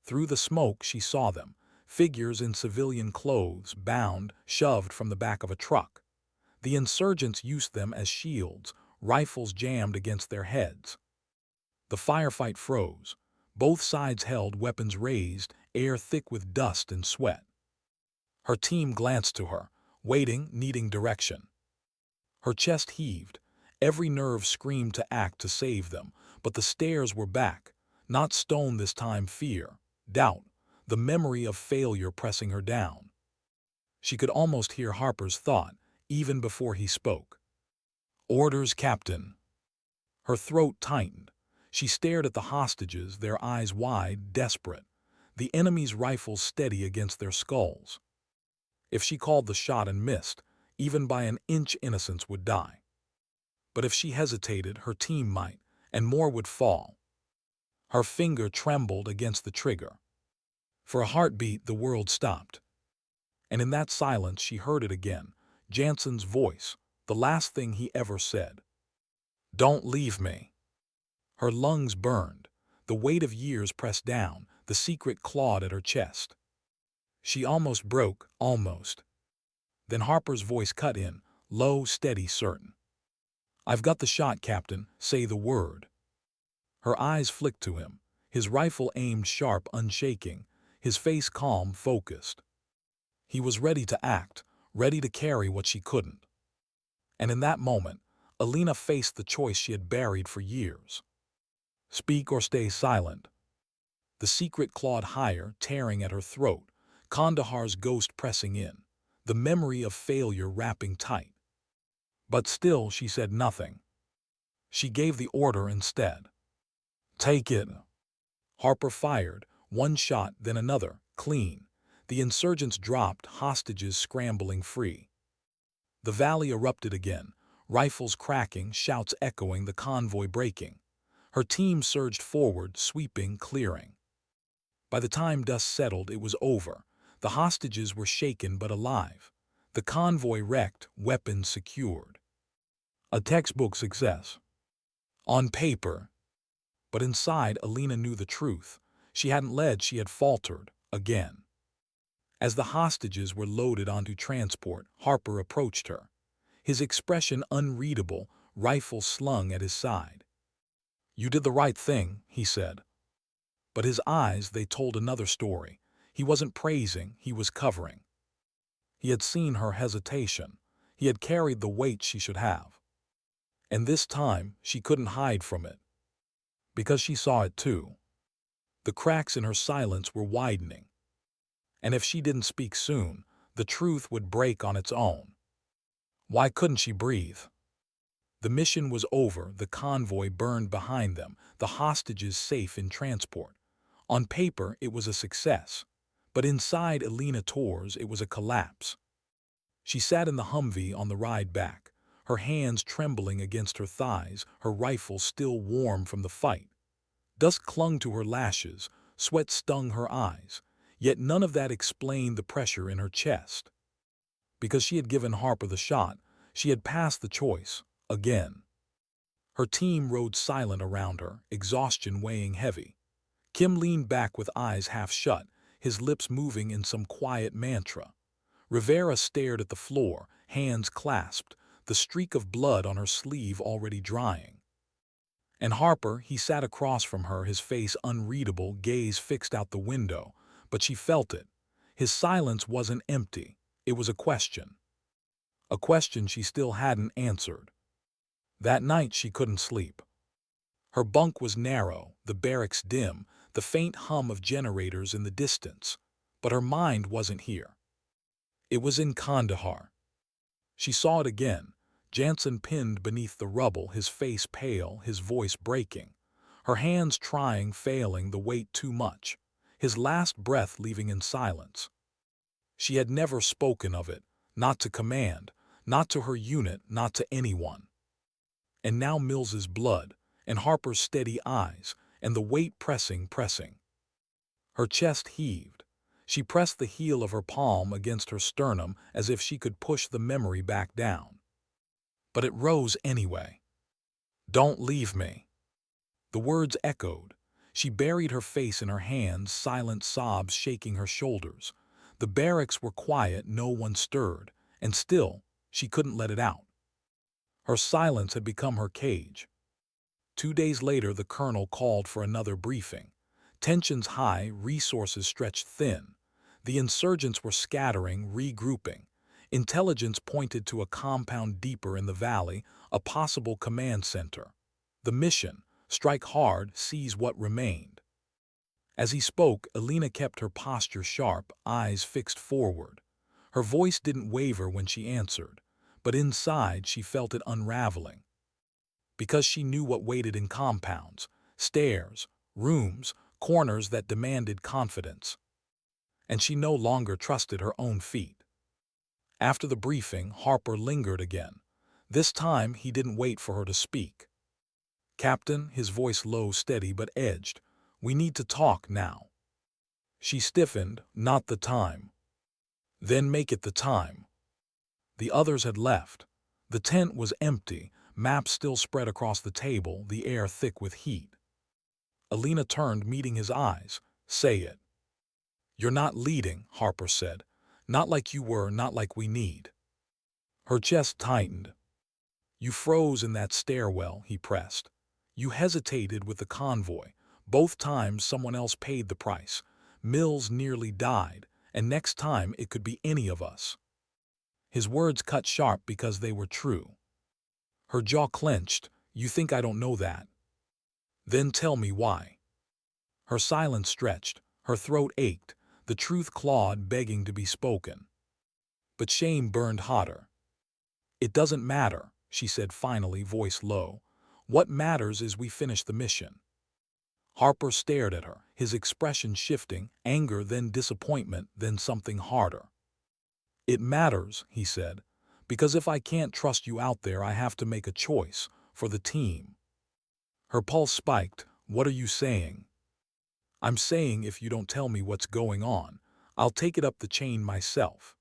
[SPEAKER 1] Through the smoke she saw them. Figures in civilian clothes, bound, shoved from the back of a truck. The insurgents used them as shields, rifles jammed against their heads. The firefight froze. Both sides held weapons raised, air thick with dust and sweat. Her team glanced to her, waiting, needing direction. Her chest heaved. Every nerve screamed to act to save them, but the stairs were back. Not stone this time, fear, doubt, the memory of failure pressing her down. She could almost hear Harper's thought, even before he spoke. "Orders, Captain." Her throat tightened. She stared at the hostages, their eyes wide, desperate. The enemy's rifles steady against their skulls. If she called the shot and missed, even by an inch, innocence would die. But if she hesitated, her team might, and more would fall. Her finger trembled against the trigger. For a heartbeat, the world stopped. And in that silence she heard it again, Jansen's voice, the last thing he ever said. "Don't leave me." Her lungs burned. The weight of years pressed down, the secret clawed at her chest. She almost broke, almost. Then Harper's voice cut in, low, steady, certain. "I've got the shot, Captain. Say the word." Her eyes flicked to him, his rifle aimed sharp, unshaking, his face calm, focused. He was ready to act, ready to carry what she couldn't. And in that moment, Alina faced the choice she had buried for years. Speak or stay silent. The secret clawed higher, tearing at her throat, Kandahar's ghost pressing in, the memory of failure wrapping tight. But still she said nothing. She gave the order instead. "Take it." Harper fired, one shot, then another, clean. The insurgents dropped, hostages scrambling free. The valley erupted again, rifles cracking, shouts echoing, the convoy breaking. Her team surged forward, sweeping, clearing. By the time dust settled, it was over. The hostages were shaken but alive. The convoy wrecked, weapons secured. A textbook success. On paper. But inside, Alina knew the truth. She hadn't led, she had faltered, again. As the hostages were loaded onto transport, Harper approached her. His expression unreadable, rifle slung at his side. "You did the right thing," he said. But his eyes, they told another story. He wasn't praising, he was covering. He had seen her hesitation. He had carried the weight she should have. And this time, she couldn't hide from it. Because she saw it too. The cracks in her silence were widening. And if she didn't speak soon, the truth would break on its own. Why couldn't she breathe? The mission was over, the convoy burned behind them, the hostages safe in transport. On paper, it was a success. But inside Alina Torres, it was a collapse. She sat in the Humvee on the ride back, her hands trembling against her thighs, her rifle still warm from the fight. Dust clung to her lashes, sweat stung her eyes, yet none of that explained the pressure in her chest. Because she had given Harper the shot, she had passed the choice, again. Her team rode silent around her, exhaustion weighing heavy. Kim leaned back with eyes half shut, his lips moving in some quiet mantra. Rivera stared at the floor, hands clasped, the streak of blood on her sleeve already drying. And Harper, he sat across from her, his face unreadable, gaze fixed out the window, but she felt it. His silence wasn't empty, it was a question. A question she still hadn't answered. That night she couldn't sleep. Her bunk was narrow, the barracks dim, the faint hum of generators in the distance. But her mind wasn't here. It was in Kandahar. She saw it again, Jansen pinned beneath the rubble, his face pale, his voice breaking. Her hands trying, failing, the weight too much. His last breath leaving in silence. She had never spoken of it, not to command, not to her unit, not to anyone. And now Mills's blood, and Harper's steady eyes, and the weight pressing. Her chest heaved. She pressed the heel of her palm against her sternum as if she could push the memory back down. But it rose anyway. "Don't leave me." The words echoed. She buried her face in her hands, silent sobs shaking her shoulders. The barracks were quiet, no one stirred, and still, she couldn't let it out. Her silence had become her cage. 2 days later, the colonel called for another briefing. Tensions high, resources stretched thin. The insurgents were scattering, regrouping. Intelligence pointed to a compound deeper in the valley, a possible command center. The mission: strike hard, seize what remained. As he spoke, Alina kept her posture sharp, eyes fixed forward. Her voice didn't waver when she answered, but inside she felt it unraveling. Because she knew what waited in compounds, stairs, rooms, corners that demanded confidence. And she no longer trusted her own feet. After the briefing, Harper lingered again. This time he didn't wait for her to speak. "Captain," his voice low, steady but edged, "we need to talk now." She stiffened. "Not the time." "Then make it the time." The others had left. The tent was empty, maps still spread across the table, the air thick with heat. Alina turned, meeting his eyes. "Say it." "You're not leading," Harper said. "Not like you were, not like we need." Her chest tightened. "You froze in that stairwell," he pressed. "You hesitated with the convoy. Both times someone else paid the price. Mills nearly died, and next time it could be any of us." His words cut sharp because they were true. Her jaw clenched. "You think I don't know that? Then tell me why." Her silence stretched. Her throat ached. The truth clawed, begging to be spoken. But shame burned hotter. "It doesn't matter," she said finally, voice low. "What matters is we finish the mission." Harper stared at her, his expression shifting, anger, then disappointment, then something harder. "It matters," he said, "because if I can't trust you out there, I have to make a choice, for the team." Her pulse spiked. "What are you saying?" "I'm saying if you don't tell me what's going on, I'll take it up the chain myself."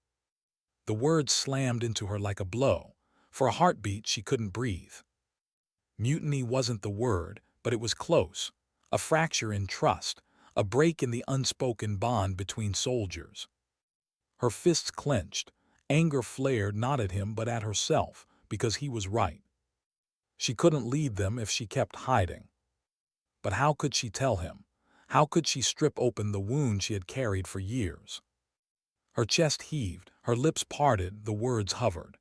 [SPEAKER 1] The words slammed into her like a blow. For a heartbeat, she couldn't breathe. Mutiny wasn't the word, but it was close. A fracture in trust, a break in the unspoken bond between soldiers. Her fists clenched. Anger flared not at him but at herself, because he was right. She couldn't lead them if she kept hiding. But how could she tell him? How could she strip open the wound she had carried for years? Her chest heaved, her lips parted, the words hovered.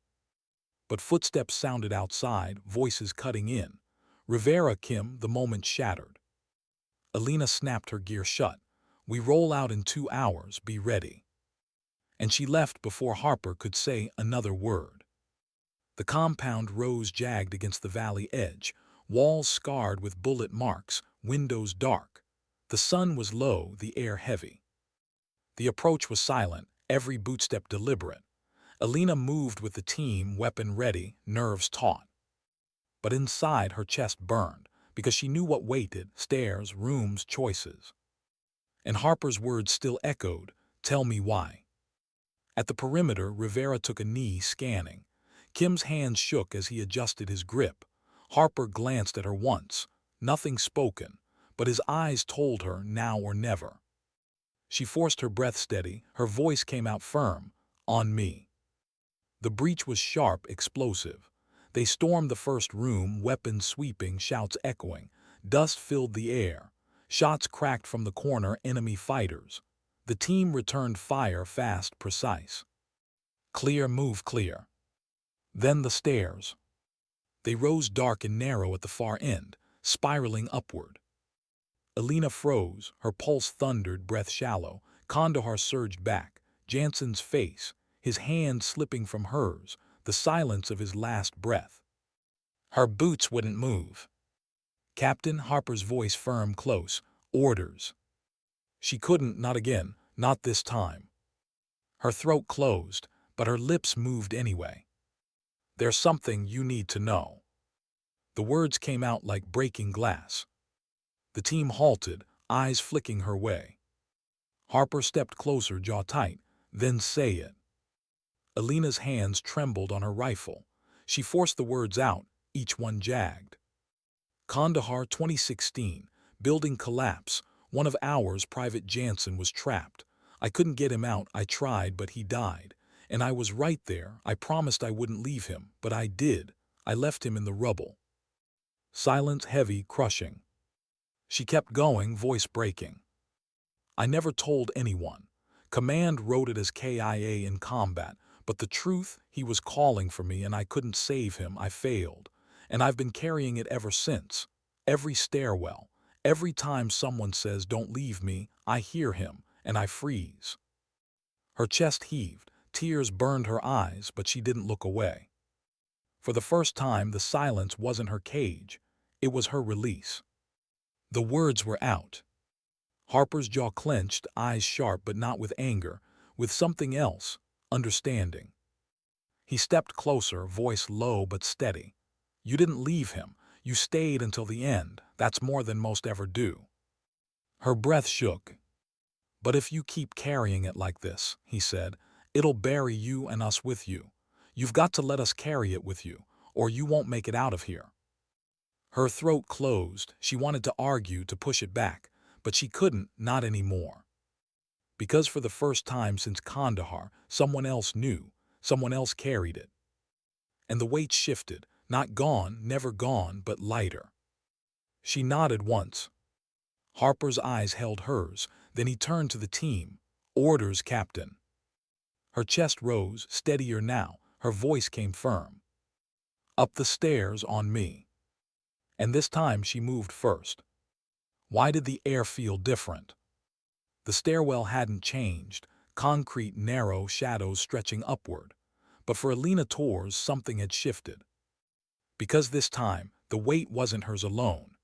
[SPEAKER 1] But footsteps sounded outside, voices cutting in. "Rivera, Kim," the moment shattered. Alina snapped her gear shut. "We roll out in 2 hours, be ready." And she left before Harper could say another word. The compound rose jagged against the valley edge, walls scarred with bullet marks, windows dark. The sun was low, the air heavy. The approach was silent, every bootstep deliberate. Alina moved with the team, weapon ready, nerves taut. But inside her chest burned, because she knew what waited: stairs, rooms, choices. And Harper's words still echoed, "Tell me why." At the perimeter, Rivera took a knee, scanning. Kim's hands shook as he adjusted his grip. Harper glanced at her once, nothing spoken, but his eyes told her now or never. She forced her breath steady, her voice came out firm, "On me." The breach was sharp, explosive. They stormed the first room, weapons sweeping, shouts echoing. Dust filled the air. Shots cracked from the corner, enemy fighters. The team returned fire fast, precise. Clear, move clear. Then the stairs. They rose dark and narrow at the far end, spiraling upward. Alina froze, her pulse thundered, breath shallow. Kandahar surged back, Jansen's face, his hand slipping from hers, the silence of his last breath. Her boots wouldn't move. Captain, Harper's voice firm, close. Orders. She couldn't, not again, not this time. Her throat closed, but her lips moved anyway. There's something you need to know. The words came out like breaking glass. The team halted, eyes flicking her way. Harper stepped closer, jaw tight. Then say it. Alina's hands trembled on her rifle. She forced the words out, each one jagged. Kandahar, 2016. Building collapse. One of ours, Private Jansen, was trapped. I couldn't get him out. I tried, but he died. And I was right there. I promised I wouldn't leave him, but I did. I left him in the rubble. Silence, heavy, crushing. She kept going, voice breaking. I never told anyone. Command wrote it as KIA in combat, but the truth, he was calling for me and I couldn't save him. I failed. And I've been carrying it ever since. Every stairwell, every time someone says, "Don't leave me," I hear him, and I freeze. Her chest heaved, tears burned her eyes, but she didn't look away. For the first time, the silence wasn't her cage. It was her release. The words were out. Harper's jaw clenched, eyes sharp but not with anger, with something else, understanding. He stepped closer, voice low but steady. You didn't leave him. You stayed until the end. That's more than most ever do. Her breath shook. But if you keep carrying it like this, he said, it'll bury you and us with you. You've got to let us carry it with you, or you won't make it out of here. Her throat closed. She wanted to argue, to push it back, but she couldn't, not anymore. Because for the first time since Kandahar, someone else knew, someone else carried it. And the weight shifted, not gone, never gone, but lighter. She nodded once. Harper's eyes held hers, then he turned to the team. Orders, Captain. Her chest rose, steadier now, her voice came firm. Up the stairs, on me. And this time she moved first. Why did the air feel different? The stairwell hadn't changed, concrete, narrow, shadows stretching upward. But for Alina Torres, something had shifted. Because this time, the weight wasn't hers alone.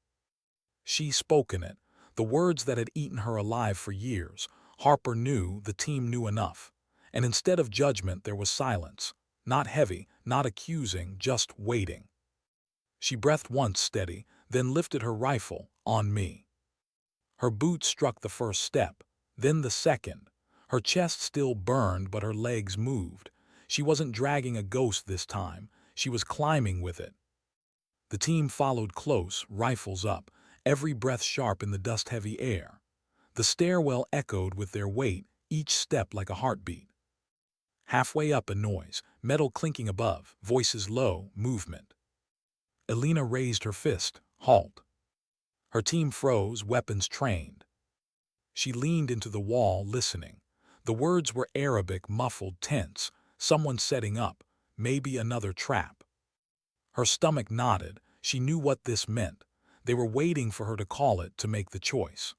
[SPEAKER 1] She spoke in it, the words that had eaten her alive for years. Harper knew, the team knew enough. And instead of judgment, there was silence. Not heavy, not accusing, just waiting. She breathed once steady, then lifted her rifle, on me. Her boots struck the first step, then the second. Her chest still burned, but her legs moved. She wasn't dragging a ghost this time, she was climbing with it. The team followed close, rifles up, every breath sharp in the dust-heavy air. The stairwell echoed with their weight, each step like a heartbeat. Halfway up, a noise, metal clinking above, voices low, movement. Alina raised her fist, halt. Her team froze, weapons trained. She leaned into the wall, listening. The words were Arabic, muffled, tense. Someone setting up, maybe another trap. Her stomach knotted. She knew what this meant. They were waiting for her to call it, to make the choice.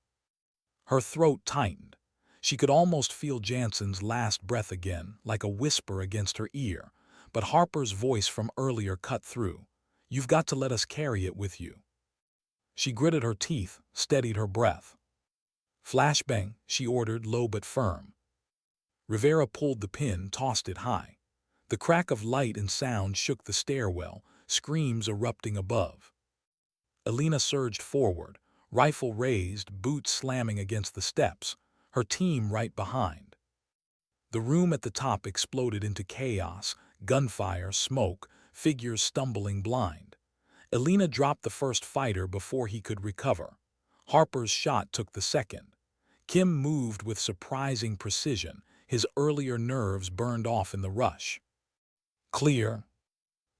[SPEAKER 1] Her throat tightened. She could almost feel Jansen's last breath again, like a whisper against her ear. But Harper's voice from earlier cut through. You've got to let us carry it with you. She gritted her teeth, steadied her breath. Flashbang, she ordered, low but firm. Rivera pulled the pin, tossed it high. The crack of light and sound shook the stairwell, screams erupting above. Alina surged forward, rifle raised, boots slamming against the steps, her team right behind. The room at the top exploded into chaos, gunfire, smoke, figures stumbling blind. Elena dropped the first fighter before he could recover. Harper's shot took the second. Kim moved with surprising precision, his earlier nerves burned off in the rush. Clear.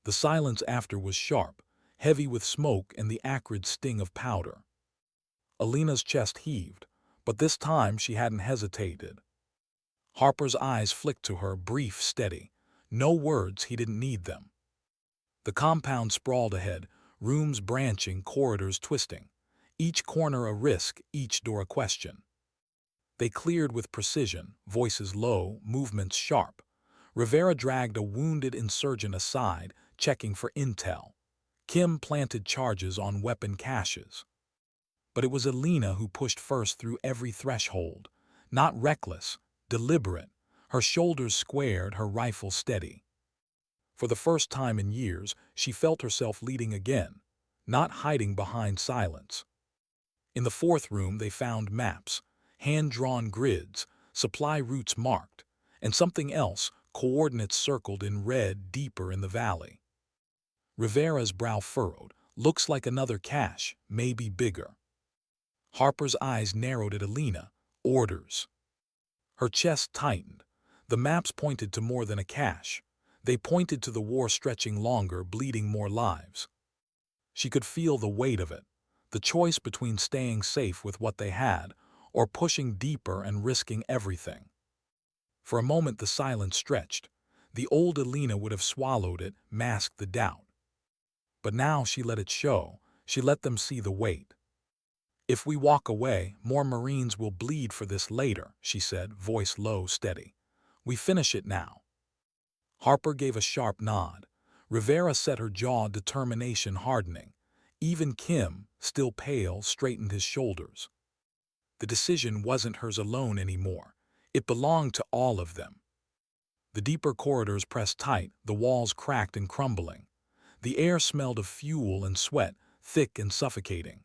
[SPEAKER 1] The silence after was sharp, heavy with smoke and the acrid sting of powder. Elena's chest heaved, but this time she hadn't hesitated. Harper's eyes flicked to her, brief, steady. No words, he didn't need them. The compound sprawled ahead, rooms branching, corridors twisting. Each corner a risk, each door a question. They cleared with precision, voices low, movements sharp. Rivera dragged a wounded insurgent aside, checking for intel. Kim planted charges on weapon caches. But it was Elena who pushed first through every threshold. Not reckless, deliberate, her shoulders squared, her rifle steady. For the first time in years, she felt herself leading again, not hiding behind silence. In the fourth room they found maps, hand-drawn grids, supply routes marked, and something else, coordinates circled in red deeper in the valley. Rivera's brow furrowed. Looks like another cache, maybe bigger. Harper's eyes narrowed at Elena. Orders. Her chest tightened. The maps pointed to more than a cache. They pointed to the war stretching longer, bleeding more lives. She could feel the weight of it, the choice between staying safe with what they had or pushing deeper and risking everything. For a moment the silence stretched. The old Elena would have swallowed it, masked the doubt. But now she let it show. She let them see the weight. If we walk away, more Marines will bleed for this later, she said, voice low, steady. We finish it now. Harper gave a sharp nod. Rivera set her jaw, determination hardening. Even Kim, still pale, straightened his shoulders. The decision wasn't hers alone anymore. It belonged to all of them. The deeper corridors pressed tight, the walls cracked and crumbling. The air smelled of fuel and sweat, thick and suffocating.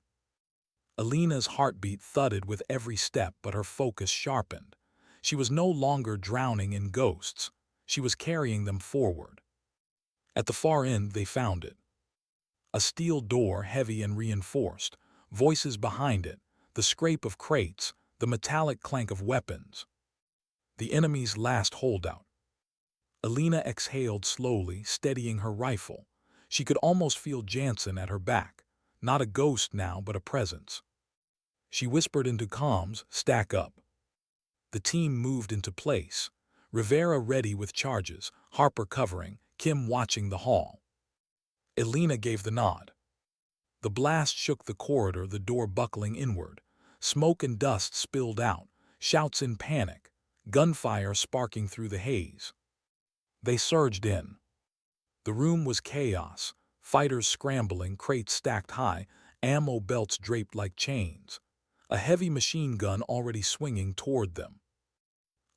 [SPEAKER 1] Elena's heartbeat thudded with every step, but her focus sharpened. She was no longer drowning in ghosts. She was carrying them forward. At the far end they found it. A steel door, heavy and reinforced, voices behind it, the scrape of crates, the metallic clank of weapons. The enemy's last holdout. Elena exhaled slowly, steadying her rifle. She could almost feel Jansen at her back, not a ghost now but a presence. She whispered into comms, stack up. The team moved into place. Rivera ready with charges, Harper covering, Kim watching the hall. Elena gave the nod. The blast shook the corridor, the door buckling inward. Smoke and dust spilled out, shouts in panic, gunfire sparking through the haze. They surged in. The room was chaos, fighters scrambling, crates stacked high, ammo belts draped like chains. A heavy machine gun already swinging toward them.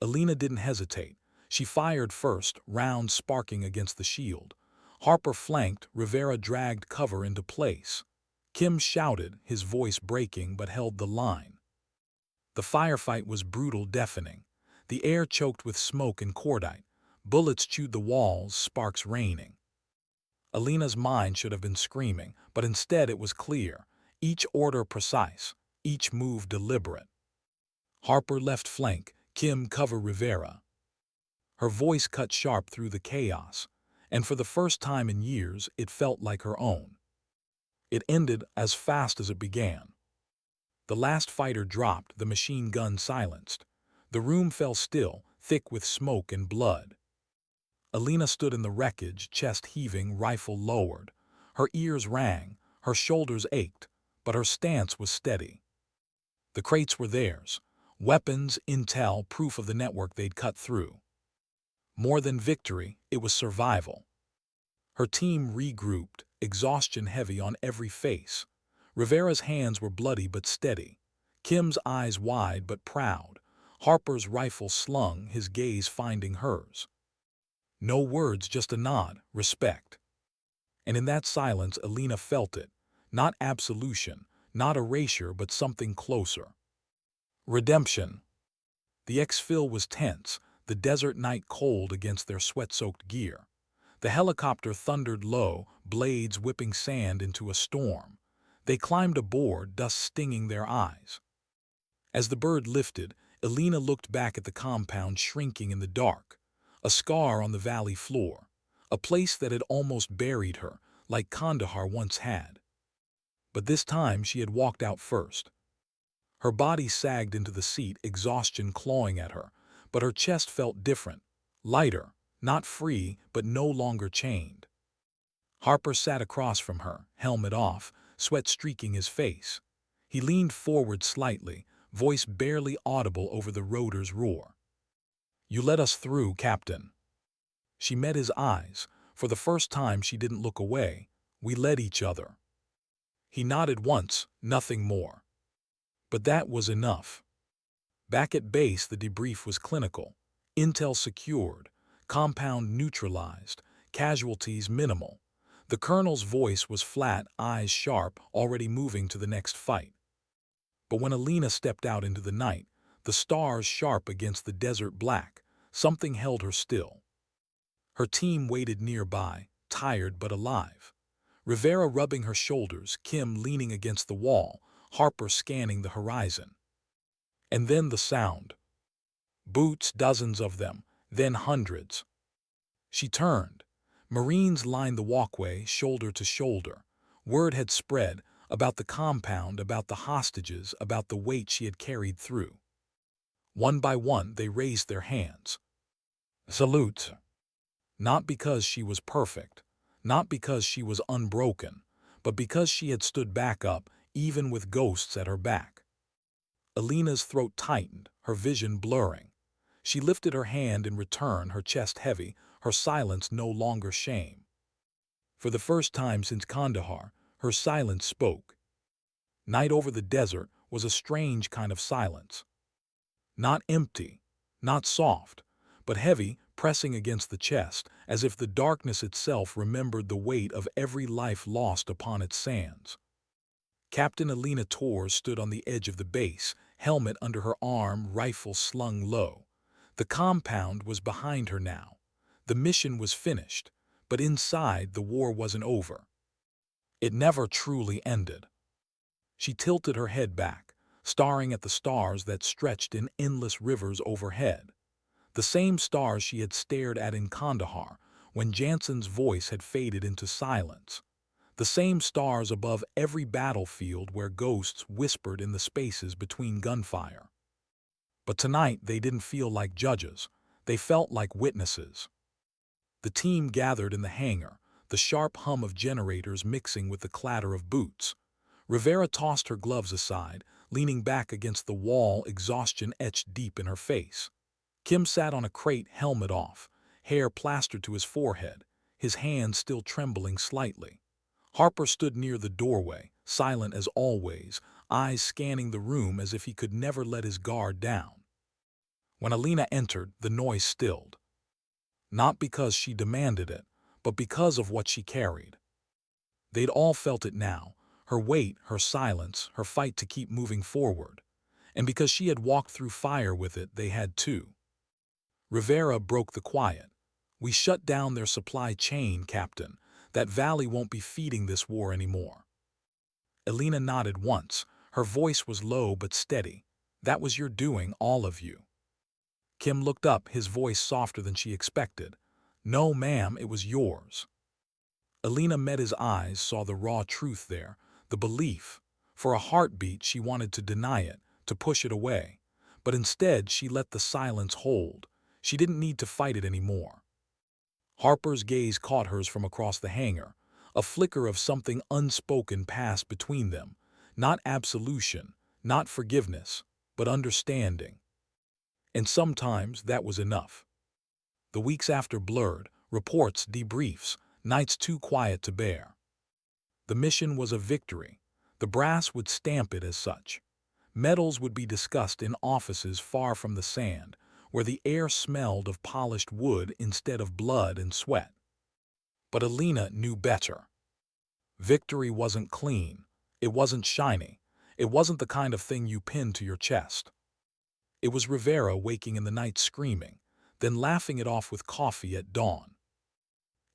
[SPEAKER 1] Elena didn't hesitate. She fired first, rounds sparking against the shield. Harper flanked, Rivera dragged cover into place. Kim shouted, his voice breaking, but held the line. The firefight was brutal, deafening. The air choked with smoke and cordite. Bullets chewed the walls, sparks raining. Elena's mind should have been screaming, but instead it was clear. Each order precise, each move deliberate. Harper left flank, Kim cover Rivera. Her voice cut sharp through the chaos, and for the first time in years it felt like her own. It ended as fast as it began. The last fighter dropped, the machine gun silenced. The room fell still, thick with smoke and blood. Elena stood in the wreckage, chest heaving, rifle lowered. Her ears rang, her shoulders ached, but her stance was steady. The crates were theirs. Weapons, intel, proof of the network they'd cut through. More than victory, it was survival. Her team regrouped, exhaustion heavy on every face. Rivera's hands were bloody but steady. Kim's eyes wide but proud. Harper's rifle slung, his gaze finding hers. No words, just a nod, respect. And in that silence, Elena felt it. Not absolution, not erasure, but something closer. Redemption. The exfil was tense, the desert night cold against their sweat-soaked gear. The helicopter thundered low, blades whipping sand into a storm. They climbed aboard, dust stinging their eyes. As the bird lifted, Elena looked back at the compound shrinking in the dark, a scar on the valley floor, a place that had almost buried her, like Kandahar once had. But this time she had walked out first. Her body sagged into the seat, exhaustion clawing at her, but her chest felt different, lighter, not free, but no longer chained. Harper sat across from her, helmet off, sweat streaking his face. He leaned forward slightly, voice barely audible over the rotor's roar. "You let us through, Captain." She met his eyes. For the first time she didn't look away. "We led each other." He nodded once, nothing more. But that was enough. Back at base the debrief was clinical. Intel secured, compound neutralized, casualties minimal. The colonel's voice was flat, eyes sharp, already moving to the next fight. But when Elena stepped out into the night, the stars sharp against the desert black, something held her still. Her team waited nearby, tired but alive. Rivera rubbing her shoulders, Kim leaning against the wall, Harper scanning the horizon. And then the sound. Boots, dozens of them, then hundreds. She turned. Marines lined the walkway, shoulder to shoulder. Word had spread about the compound, about the hostages, about the weight she had carried through. One by one they raised their hands. Salute. Not because she was perfect, not because she was unbroken, but because she had stood back up, even with ghosts at her back. Elena's throat tightened, her vision blurring. She lifted her hand in return, her chest heavy, her silence no longer shame. For the first time since Kandahar, her silence spoke. Night over the desert was a strange kind of silence. Not empty, not soft, but heavy, pressing against the chest, as if the darkness itself remembered the weight of every life lost upon its sands. Captain Elena Torres stood on the edge of the base, helmet under her arm, rifle slung low. The compound was behind her now. The mission was finished, but inside the war wasn't over. It never truly ended. She tilted her head back, staring at the stars that stretched in endless rivers overhead. The same stars she had stared at in Kandahar, when Jansen's voice had faded into silence. The same stars above every battlefield where ghosts whispered in the spaces between gunfire. But tonight they didn't feel like judges. They felt like witnesses. The team gathered in the hangar, the sharp hum of generators mixing with the clatter of boots. Rivera tossed her gloves aside, leaning back against the wall, exhaustion etched deep in her face. Kim sat on a crate, helmet off, hair plastered to his forehead, his hands still trembling slightly. Harper stood near the doorway, silent as always, eyes scanning the room as if he could never let his guard down. When Elena entered, the noise stilled. Not because she demanded it, but because of what she carried. They'd all felt it now, her weight, her silence, her fight to keep moving forward. And because she had walked through fire with it, they had too. Rivera broke the quiet. "We shut down their supply chain, Captain. That valley won't be feeding this war anymore." Elena nodded once. Her voice was low but steady. "That was your doing, all of you." Kim looked up, his voice softer than she expected. "No, ma'am, it was yours." Elena met his eyes, saw the raw truth there, the belief. For a heartbeat she wanted to deny it, to push it away. But instead she let the silence hold. She didn't need to fight it anymore. Harper's gaze caught hers from across the hangar. A flicker of something unspoken passed between them. Not absolution, not forgiveness, but understanding. And sometimes that was enough. The weeks after blurred, reports, debriefs, nights too quiet to bear. The mission was a victory. The brass would stamp it as such. Medals would be discussed in offices far from the sand, where the air smelled of polished wood instead of blood and sweat. But Elena knew better. Victory wasn't clean. It wasn't shiny. It wasn't the kind of thing you pinned to your chest. It was Rivera waking in the night screaming, then laughing it off with coffee at dawn.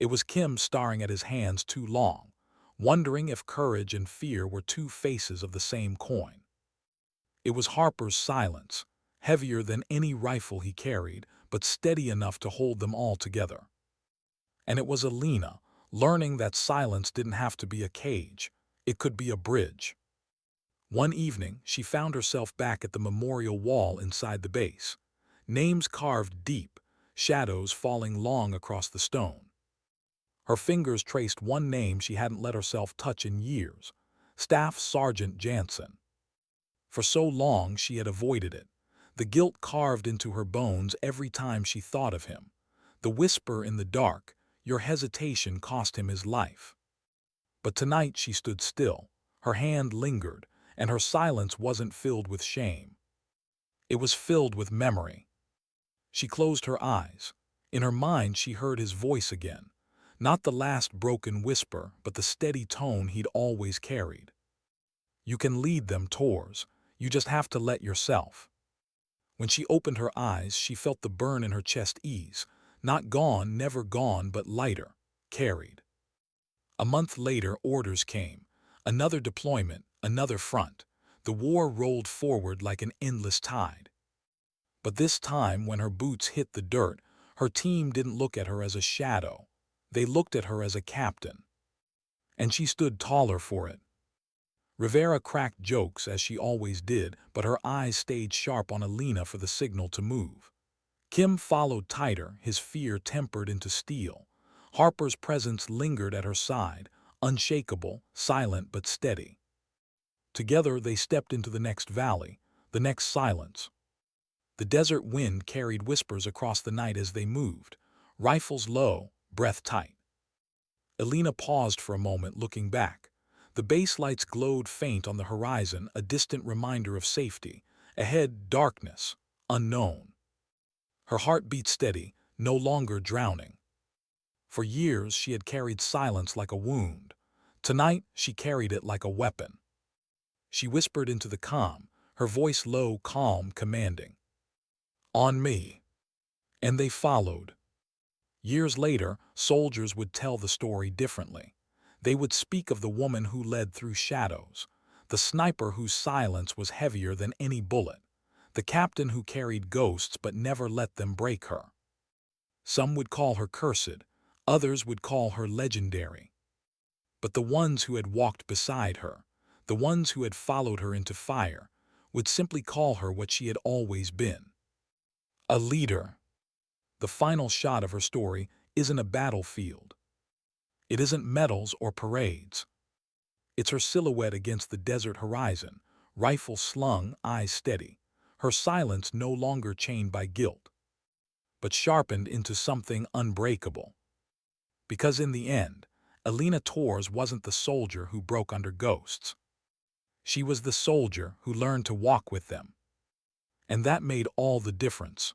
[SPEAKER 1] It was Kim staring at his hands too long, wondering if courage and fear were two faces of the same coin. It was Harper's silence, heavier than any rifle he carried, but steady enough to hold them all together. And it was Alina, learning that silence didn't have to be a cage, it could be a bridge. One evening, she found herself back at the memorial wall inside the base. Names carved deep, shadows falling long across the stone. Her fingers traced one name she hadn't let herself touch in years, Staff Sergeant Jansen. For so long she had avoided it, the guilt carved into her bones every time she thought of him. The whisper in the dark, your hesitation cost him his life. But tonight she stood still, her hand lingered, and her silence wasn't filled with shame. It was filled with memory. She closed her eyes. In her mind she heard his voice again, not the last broken whisper, but the steady tone he'd always carried. You can lead them, Tors. You just have to let yourself. When she opened her eyes, she felt the burn in her chest ease. Not gone, never gone, but lighter, carried. A month later, orders came. Another deployment, another front. The war rolled forward like an endless tide. But this time, when her boots hit the dirt, her team didn't look at her as a shadow. They looked at her as a captain. And she stood taller for it. Rivera cracked jokes, as she always did, but her eyes stayed sharp on Alina for the signal to move. Kim followed tighter, his fear tempered into steel. Harper's presence lingered at her side, unshakable, silent but steady. Together they stepped into the next valley, the next silence. The desert wind carried whispers across the night as they moved, rifles low, breath tight. Alina paused for a moment, looking back. The base lights glowed faint on the horizon, a distant reminder of safety. Ahead, darkness, unknown. Her heart beat steady, no longer drowning. For years she had carried silence like a wound. Tonight she carried it like a weapon. She whispered into the calm, her voice low, calm, commanding. On me. And they followed. Years later, soldiers would tell the story differently. They would speak of the woman who led through shadows, the sniper whose silence was heavier than any bullet, the captain who carried ghosts but never let them break her. Some would call her cursed, others would call her legendary. But the ones who had walked beside her, the ones who had followed her into fire, would simply call her what she had always been. A leader. The final shot of her story isn't a battlefield. It isn't medals or parades. It's her silhouette against the desert horizon, rifle slung, eyes steady, her silence no longer chained by guilt, but sharpened into something unbreakable. Because in the end, Alina Tors wasn't the soldier who broke under ghosts. She was the soldier who learned to walk with them. And that made all the difference.